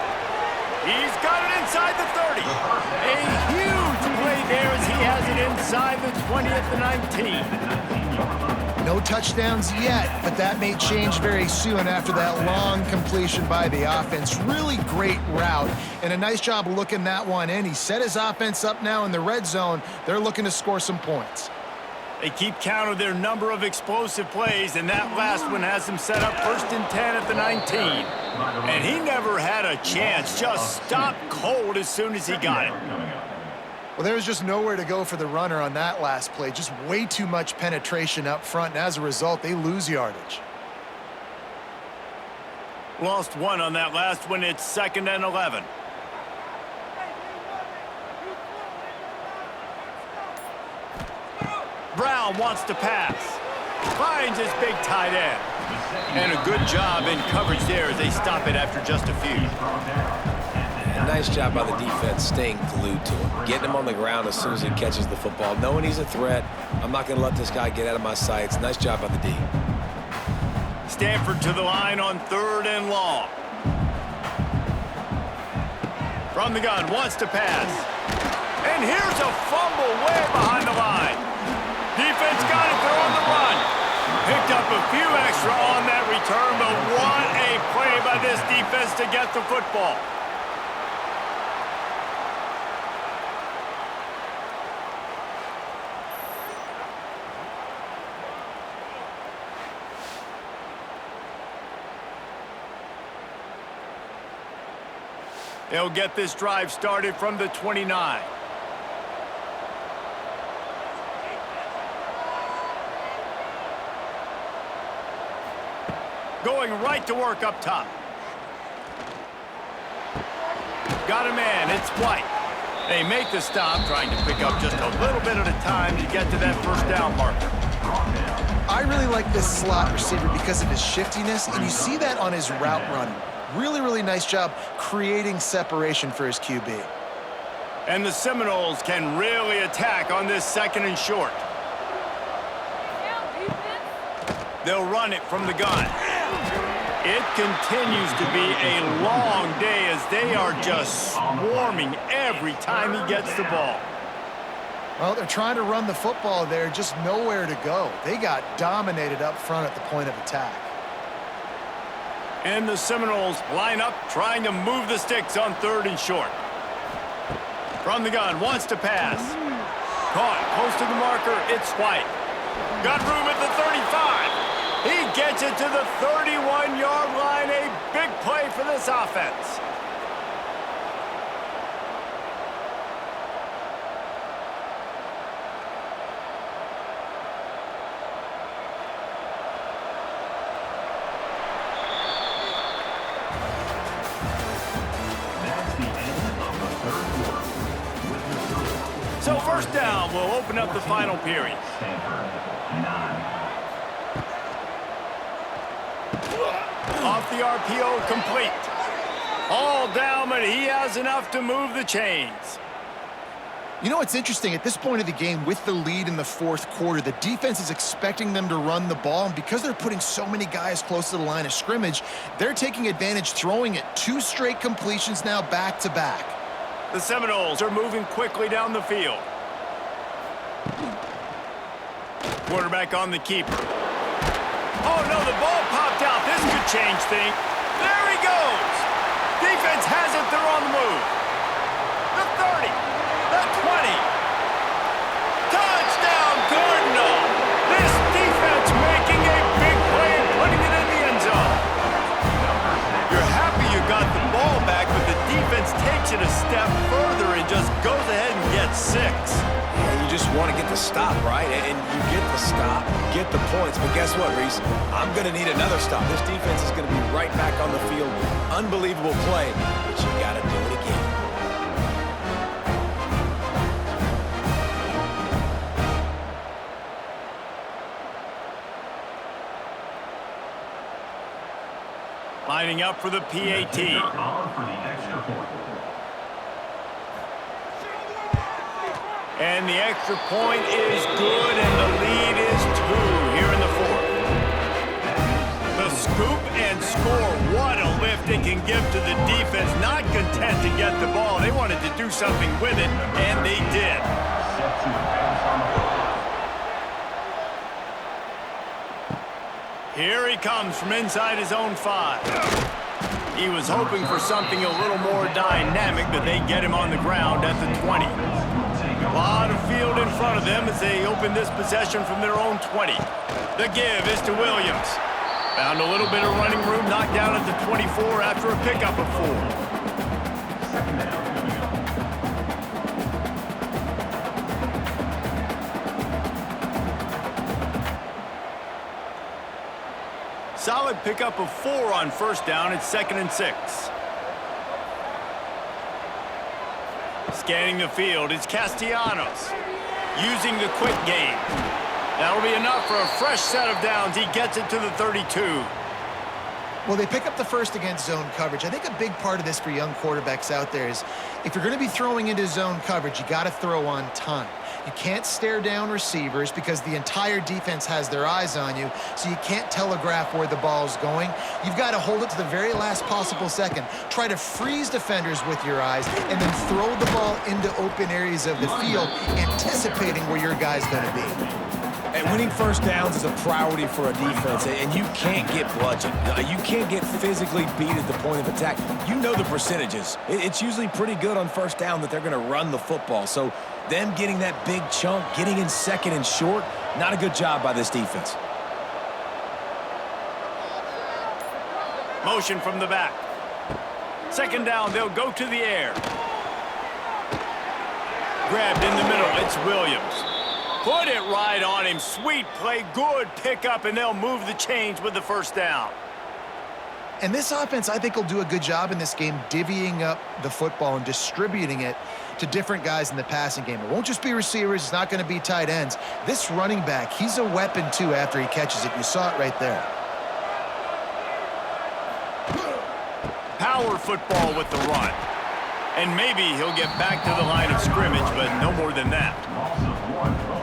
He's got it inside the 30. A huge play there as he has it inside the 20 at the 19. No touchdowns yet, but that may change very soon after that long completion by the offense. Really great route and a nice job looking that one in. He set his offense up now in the red zone. They're looking to score some points. They keep count of their number of explosive plays, and that last one has them set up 1st and 10 at the 19. And he never had a chance, just stopped cold as soon as he got it. Well, there was just nowhere to go for the runner on that last play. Just way too much penetration up front, and as a result, they lose yardage. Lost one on that last one. It's 2nd and 11. Brown wants to pass. Finds his big tight end. And a good job in coverage there as they stop it after just a few. Nice job by the defense staying glued to him, getting him on the ground as soon as he catches the football, knowing he's a threat. I'm not going to let this guy get out of my sights. Nice job by the D. Stanford to the line on 3rd and long. From the gun, wants to pass. And here's a fumble way behind the line. Defense got it, they're on the run. Picked up a few extra on that return, but what a play by this defense to get the football. They'll get this drive started from the 29. Going right to work up top. Got a man, it's White. They make the stop, trying to pick up just a little bit at a time to get to that first down marker. I really like this slot receiver because of his shiftiness, and you see that on his route running. Really, really nice job creating separation for his QB. And the Seminoles can really attack on this 2nd and short. They'll run it from the gun. It continues to be a long day as they are just swarming every time he gets the ball. Well, they're trying to run the football there, just nowhere to go. They got dominated up front at the point of attack. And the Seminoles line up, trying to move the sticks on 3rd and short. From the gun, wants to pass. Caught close to the marker, it's White. Got room at the 35. He gets it to the 31-yard line. A big play for this offense. So 1st down will open up the final period. Off the RPO, complete. All down, but he has enough to move the chains. You know what's interesting? At this point of the game, with the lead in the 4th quarter, the defense is expecting them to run the ball, and because they're putting so many guys close to the line of scrimmage, they're taking advantage, throwing it 2 straight completions now back-to-back. The Seminoles are moving quickly down the field. Quarterback on the keeper. Oh, no, the ball popped out. This could change things. There he goes. Defense has it. They're on the move. The 30. The 20. Touchdown, Cardinal. This defense making a big play and putting it in the end zone. You're happy you got the ball back, but the defense takes it a step further and just goes ahead and gets 6. You just want to get the stop, right? And you get the stop, get the points. But guess what, Reese? I'm going to need another stop. This defense is going to be right back on the field. Unbelievable play, but you got to do it again. Lining up for the PAT. And the extra point is good, and the lead is 2 here in the 4th. The scoop and score. What a lift it can give to the defense. Not content to get the ball. They wanted to do something with it, and they did. Here he comes from inside his own 5. He was hoping for something a little more dynamic, but they get him on the ground at the 20. A lot of field in front of them as they open this possession from their own 20. The give is to Williams. Found a little bit of running room, knocked down at the 24 after a pickup of 4. Solid pickup of 4 on 1st down. It's 2nd and 6. Scanning the field, it's Castellanos. Using the quick game. That'll be enough for a fresh set of downs. He gets it to the 32. Well, they pick up the first against zone coverage. I think a big part of this for young quarterbacks out there is if you're going to be throwing into zone coverage, you got to throw on time. You can't stare down receivers because the entire defense has their eyes on you, so you can't telegraph where the ball's going. You've got to hold it to the very last possible second. Try to freeze defenders with your eyes and then throw the ball into open areas of the field, anticipating where your guy's going to be. And winning first downs is a priority for a defense, and you can't get bludgeoned. You can't get physically beat at the point of attack. You know the percentages. It's usually pretty good on first down that they're going to run the football. So them getting that big chunk, getting in second and short, not a good job by this defense. Motion from the back. Second down, they'll go to the air. Grabbed in the middle, it's Williams. Put it right on him. Sweet play, good pickup, and they'll move the chains with the first down. And this offense, I think, will do a good job in this game divvying up the football and distributing it to different guys in the passing game. It won't just be receivers. It's not going to be tight ends. This running back, he's a weapon, too, after he catches it. You saw it right there. Power football with the run. And maybe he'll get back to the line of scrimmage, but no more than that.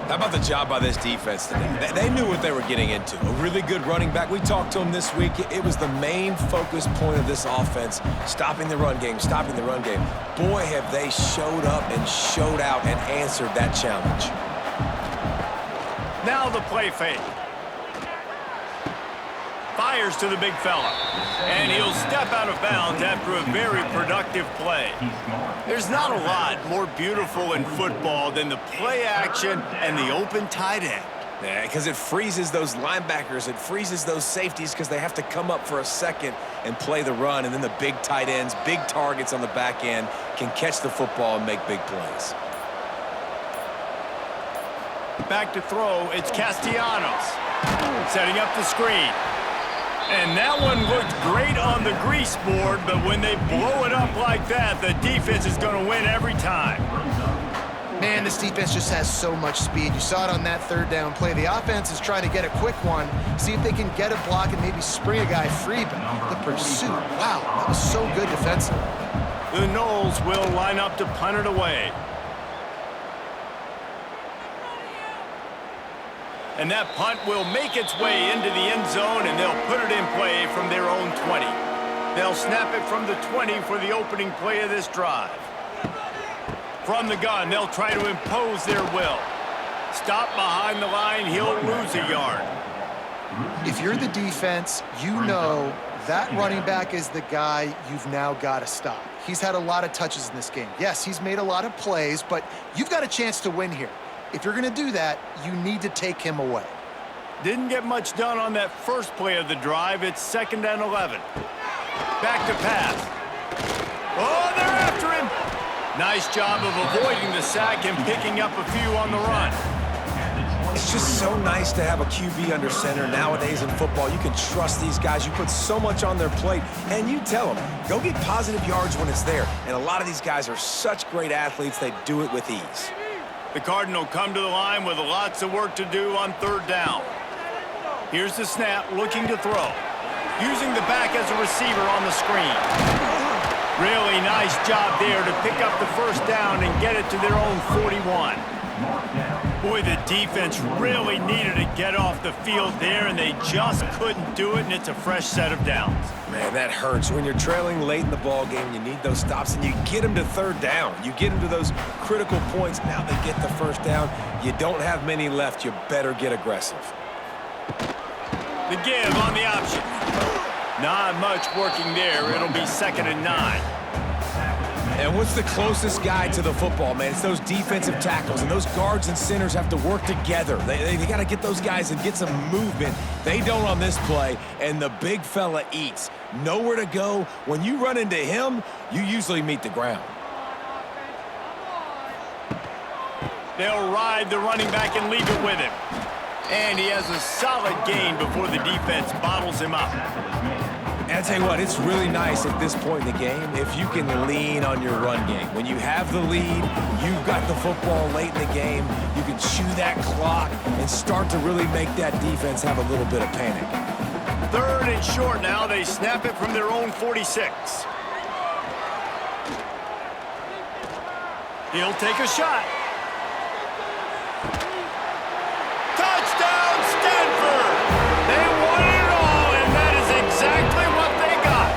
How about the job by this defense today? They knew what they were getting into. A really good running back. We talked to him this week. It was the main focus point of this offense, stopping the run game, stopping the run game. Boy, have they showed up and showed out and answered that challenge. Now the play fake. Fires to the big fella. And he'll step out of bounds after a very productive play. There's not a lot more beautiful in football than the play action and the open tight end. Yeah, because it freezes those linebackers. It freezes those safeties because they have to come up for a second and play the run. And then the big tight ends, big targets on the back end can catch the football and make big plays. Back to throw, it's Castellanos. Setting up the screen. And that one looked great on the grease board, but when they blow it up like that, the defense is going to win every time. Man, this defense just has so much speed. You saw it on that third down play. The offense is trying to get a quick one, see if they can get a block and maybe spring a guy free, but the pursuit, wow, that was so good defensively. The Knowles will line up to punt it away. And that punt will make its way into the end zone, and they'll put it in play from their own 20. They'll snap it from the 20 for the opening play of this drive. From the gun, they'll try to impose their will. Stop behind the line, he'll lose a yard. If you're the defense, you know that running back is the guy you've now got to stop. He's had a lot of touches in this game. Yes, he's made a lot of plays, but you've got a chance to win here. If you're going to do that, you need to take him away. Didn't get much done on that first play of the drive. It's 2nd and 11. Back to pass. Oh, they're after him. Nice job of avoiding the sack and picking up a few on the run. It's just so nice to have a QB under center nowadays in football. You can trust these guys. You put so much on their plate, and you tell them, go get positive yards when it's there. And a lot of these guys are such great athletes, they do it with ease. The Cardinal come to the line with lots of work to do on third down. Here's the snap, looking to throw. Using the back as a receiver on the screen. Really nice job there to pick up the first down and get it to their own 41. Boy, the defense really needed to get off the field there, and they just couldn't do it, and it's a fresh set of downs. Man, that hurts. When you're trailing late in the ball game, you need those stops, and you get them to third down. You get them to those critical points. Now they get the first down. You don't have many left. You better get aggressive. The give on the option. Not much working there. It'll be 2nd and 9. And what's the closest guy to the football, man? It's those defensive tackles, and those guards and centers have to work together. They got to get those guys and get some movement. They don't on this play, and the big fella eats. Nowhere to go. When you run into him, you usually meet the ground. They'll ride the running back and leave it with him. And he has a solid gain before the defense bottles him up. And I tell you what, it's really nice at this point in the game if you can lean on your run game. When you have the lead, you've got the football late in the game, you can chew that clock and start to really make that defense have a little bit of panic. 3rd and short now. They snap it from their own 46. He'll take a shot. Touchdown, Stanford! They won it all, and that is exactly what they got.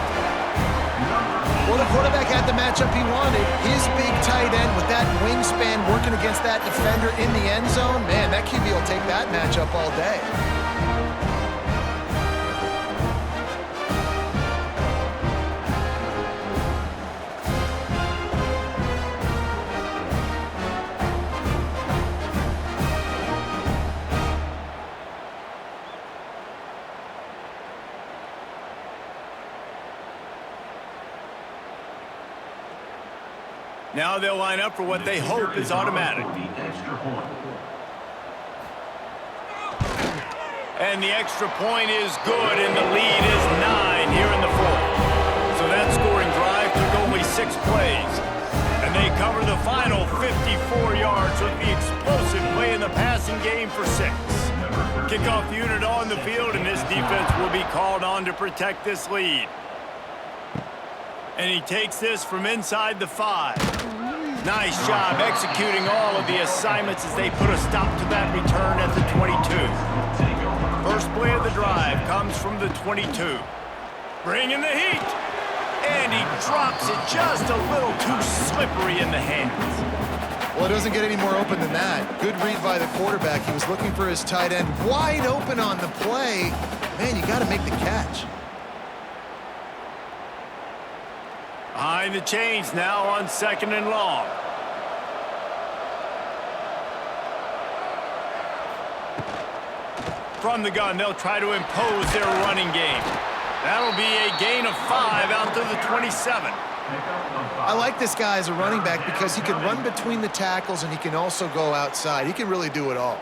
Well, the quarterback had the matchup he wanted. His big tight end with that wingspan working against that defender in the end zone. Man, that QB will take that matchup all day. Now they'll line up for what they hope is automatic. And the extra point is good, and the lead is 9 here in the 4th. So that scoring drive took only 6 plays. And they cover the final 54 yards with the explosive play in the passing game for 6. Kickoff unit on the field, and this defense will be called on to protect this lead. And he takes this from inside the 5. Nice job executing all of the assignments as they put a stop to that return at the 22. First play of the drive comes from the 22. Bringing the heat. And he drops it just a little too slippery in the hands. Well, it doesn't get any more open than that. Good read by the quarterback. He was looking for his tight end wide open on the play. Man, you got to make the catch. Behind the chains now on 2nd and long. From the gun, they'll try to impose their running game. That'll be a gain of 5 out to the 27. I like this guy as a running back because he can run between the tackles and he can also go outside. He can really do it all.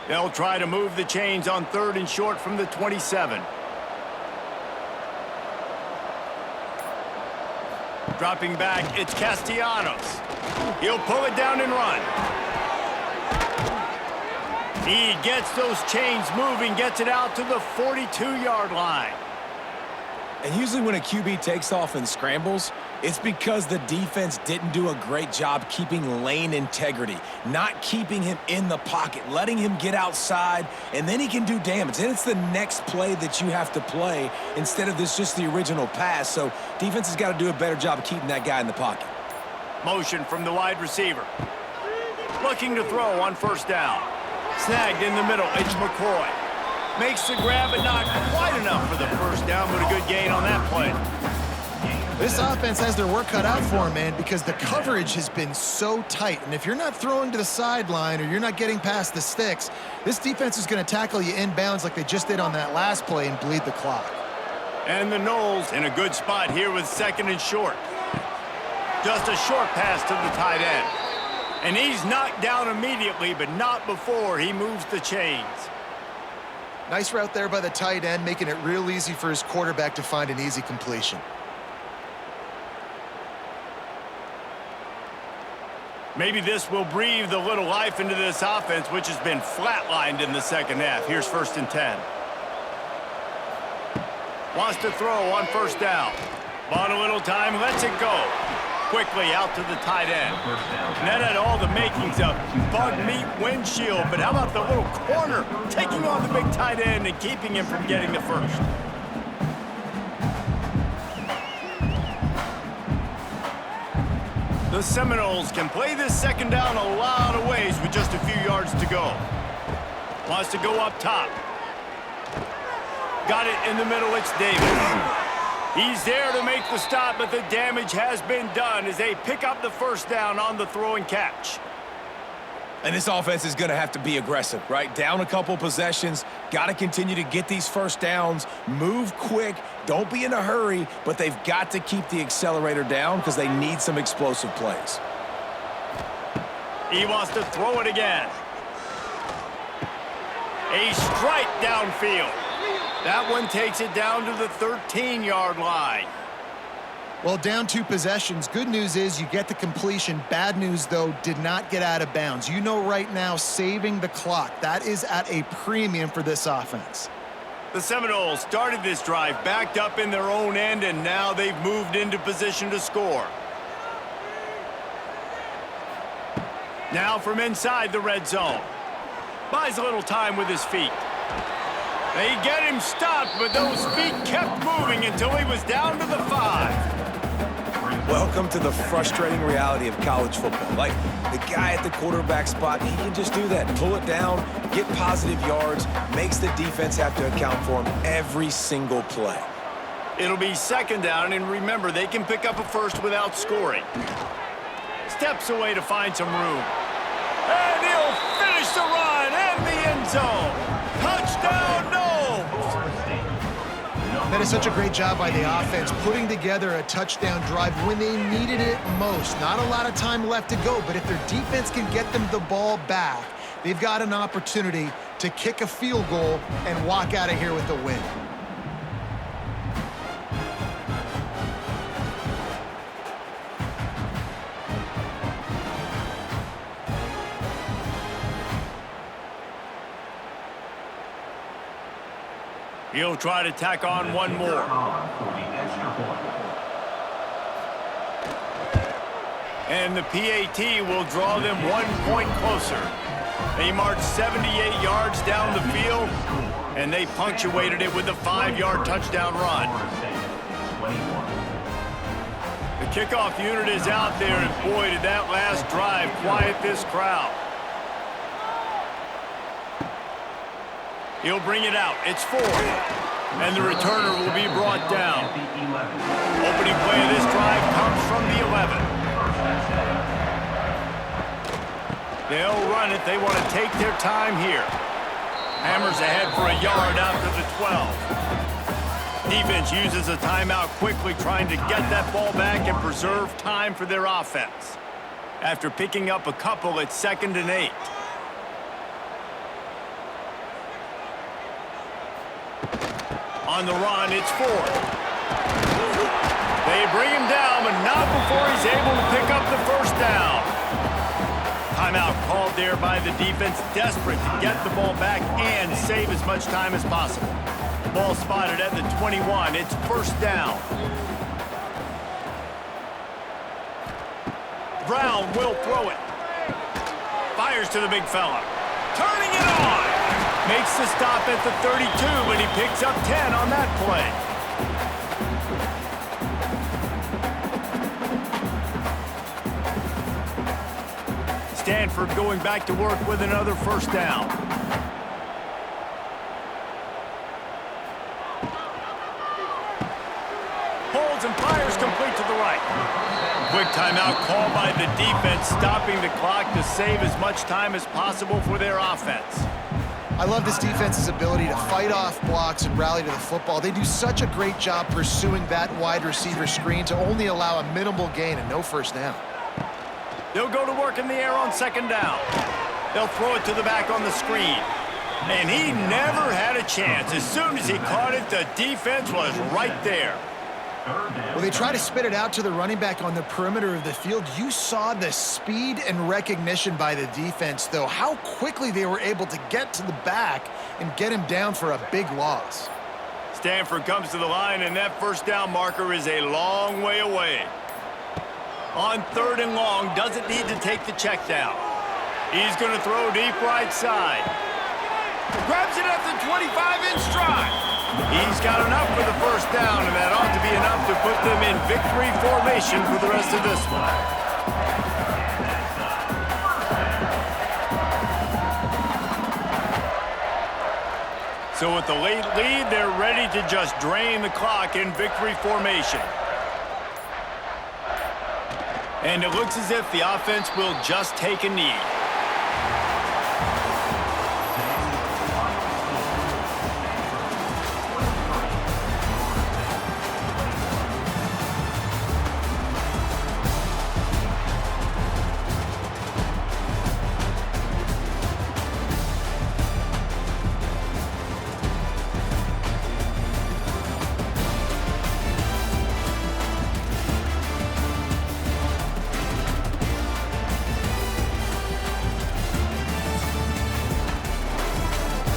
They'll try to move the chains on 3rd and short from the 27. Dropping back, it's Castellanos. He'll pull it down and run. He gets those chains moving, gets it out to the 42-yard line. And usually when a QB takes off and scrambles, it's because the defense didn't do a great job keeping lane integrity, not keeping him in the pocket, letting him get outside, and then he can do damage. Then it's the next play that you have to play instead of just the original pass. So defense has got to do a better job of keeping that guy in the pocket. Motion from the wide receiver. Looking to throw on 1st down. Snagged in the middle, it's McCoy. Makes the grab, but not quite enough for the 1st down, but a good gain on that play. This offense has their work cut out for them, man, because the coverage has been so tight. And if you're not throwing to the sideline or you're not getting past the sticks, this defense is going to tackle you inbounds like they just did on that last play and bleed the clock. And the Knowles in a good spot here with 2nd and short. Just a short pass to the tight end. And he's knocked down immediately, but not before he moves the chains. Nice route there by the tight end, making it real easy for his quarterback to find an easy completion. Maybe this will breathe a little life into this offense, which has been flatlined in the 2nd half. Here's 1st and 10. Wants to throw on 1st down. Bought a little time, lets it go. Quickly out to the tight end. And that had all the makings of bug meat windshield, but how about the little corner taking on the big tight end and keeping him from getting the 1st? The Seminoles can play this 2nd down a lot of ways with just a few yards to go. Wants to go up top. Got it in the middle, it's Davis. He's there to make the stop, but the damage has been done as they pick up the 1st down on the throw and catch. And this offense is going to have to be aggressive, right? Down a couple possessions, got to continue to get these 1st downs, move quick, don't be in a hurry, but they've got to keep the accelerator down because they need some explosive plays. He wants to throw it again. A strike downfield. That one takes it down to the 13-yard line. Well, down 2 possessions. Good news is you get the completion. Bad news, though, did not get out of bounds. You know right now, saving the clock, that is at a premium for this offense. The Seminoles started this drive backed up in their own end, and now they've moved into position to score. Now from inside the red zone. Buys a little time with his feet. They get him stopped, but those feet kept moving until he was down to the 5. Welcome to the frustrating reality of college football. Like, the guy at the quarterback spot, he can just do that. Pull it down, get positive yards, makes the defense have to account for him every single play. It'll be second down, and remember, they can pick up a first without scoring. Steps away to find some room. And he'll finish the run and the end zone. Touchdown, no! That is such a great job by the offense, putting together a touchdown drive when they needed it most. Not a lot of time left to go, but if their defense can get them the ball back, they've got an opportunity to kick a field goal and walk out of here with the win. He'll try to tack on one more. And the PAT will draw them 1 point closer. They marched 78 yards down the field, and they punctuated it with a 5-yard touchdown run. The kickoff unit is out there, and boy, did that last drive quiet this crowd. He'll bring it out. It's 4. And the returner will be brought down. Opening play of this drive comes from the 11. They'll run it. They want to take their time here. Hammers ahead for a yard out to the 12. Defense uses a timeout quickly, trying to get that ball back and preserve time for their offense. After picking up a couple, it's 2nd and 8. On the run, it's 4. They bring him down, but not before he's able to pick up the first down. Timeout called there by the defense, desperate to get the ball back and save as much time as possible. Ball spotted at the 21. It's first down. Brown will throw it. Fires to the big fella. Turning it on. Makes the stop at the 32, but he picks up 10 on that play. Stanford going back to work with another first down. Holds and fires complete to the right. Quick timeout called by the defense, stopping the clock to save as much time as possible for their offense. I love this defense's ability to fight off blocks and rally to the football. They do such a great job pursuing that wide receiver screen to only allow a minimal gain and no first down. They'll go to work in the air on second down. They'll throw it to the back on the screen. And he never had a chance. As soon as he caught it, the defense was right there. Well, they try to spit it out to the running back on the perimeter of the field. You saw the speed and recognition by the defense, though, how quickly they were able to get to the back and get him down for a big loss. Stanford comes to the line, and that first down marker is a long way away. On 3rd and long, doesn't need to take the check down. He's going to throw deep right side. Grabs it at the 25 in stride. He's got enough for the first down, and that ought to be enough to put them in victory formation for the rest of this one. So with the late lead, they're ready to just drain the clock in victory formation. And it looks as if the offense will just take a knee.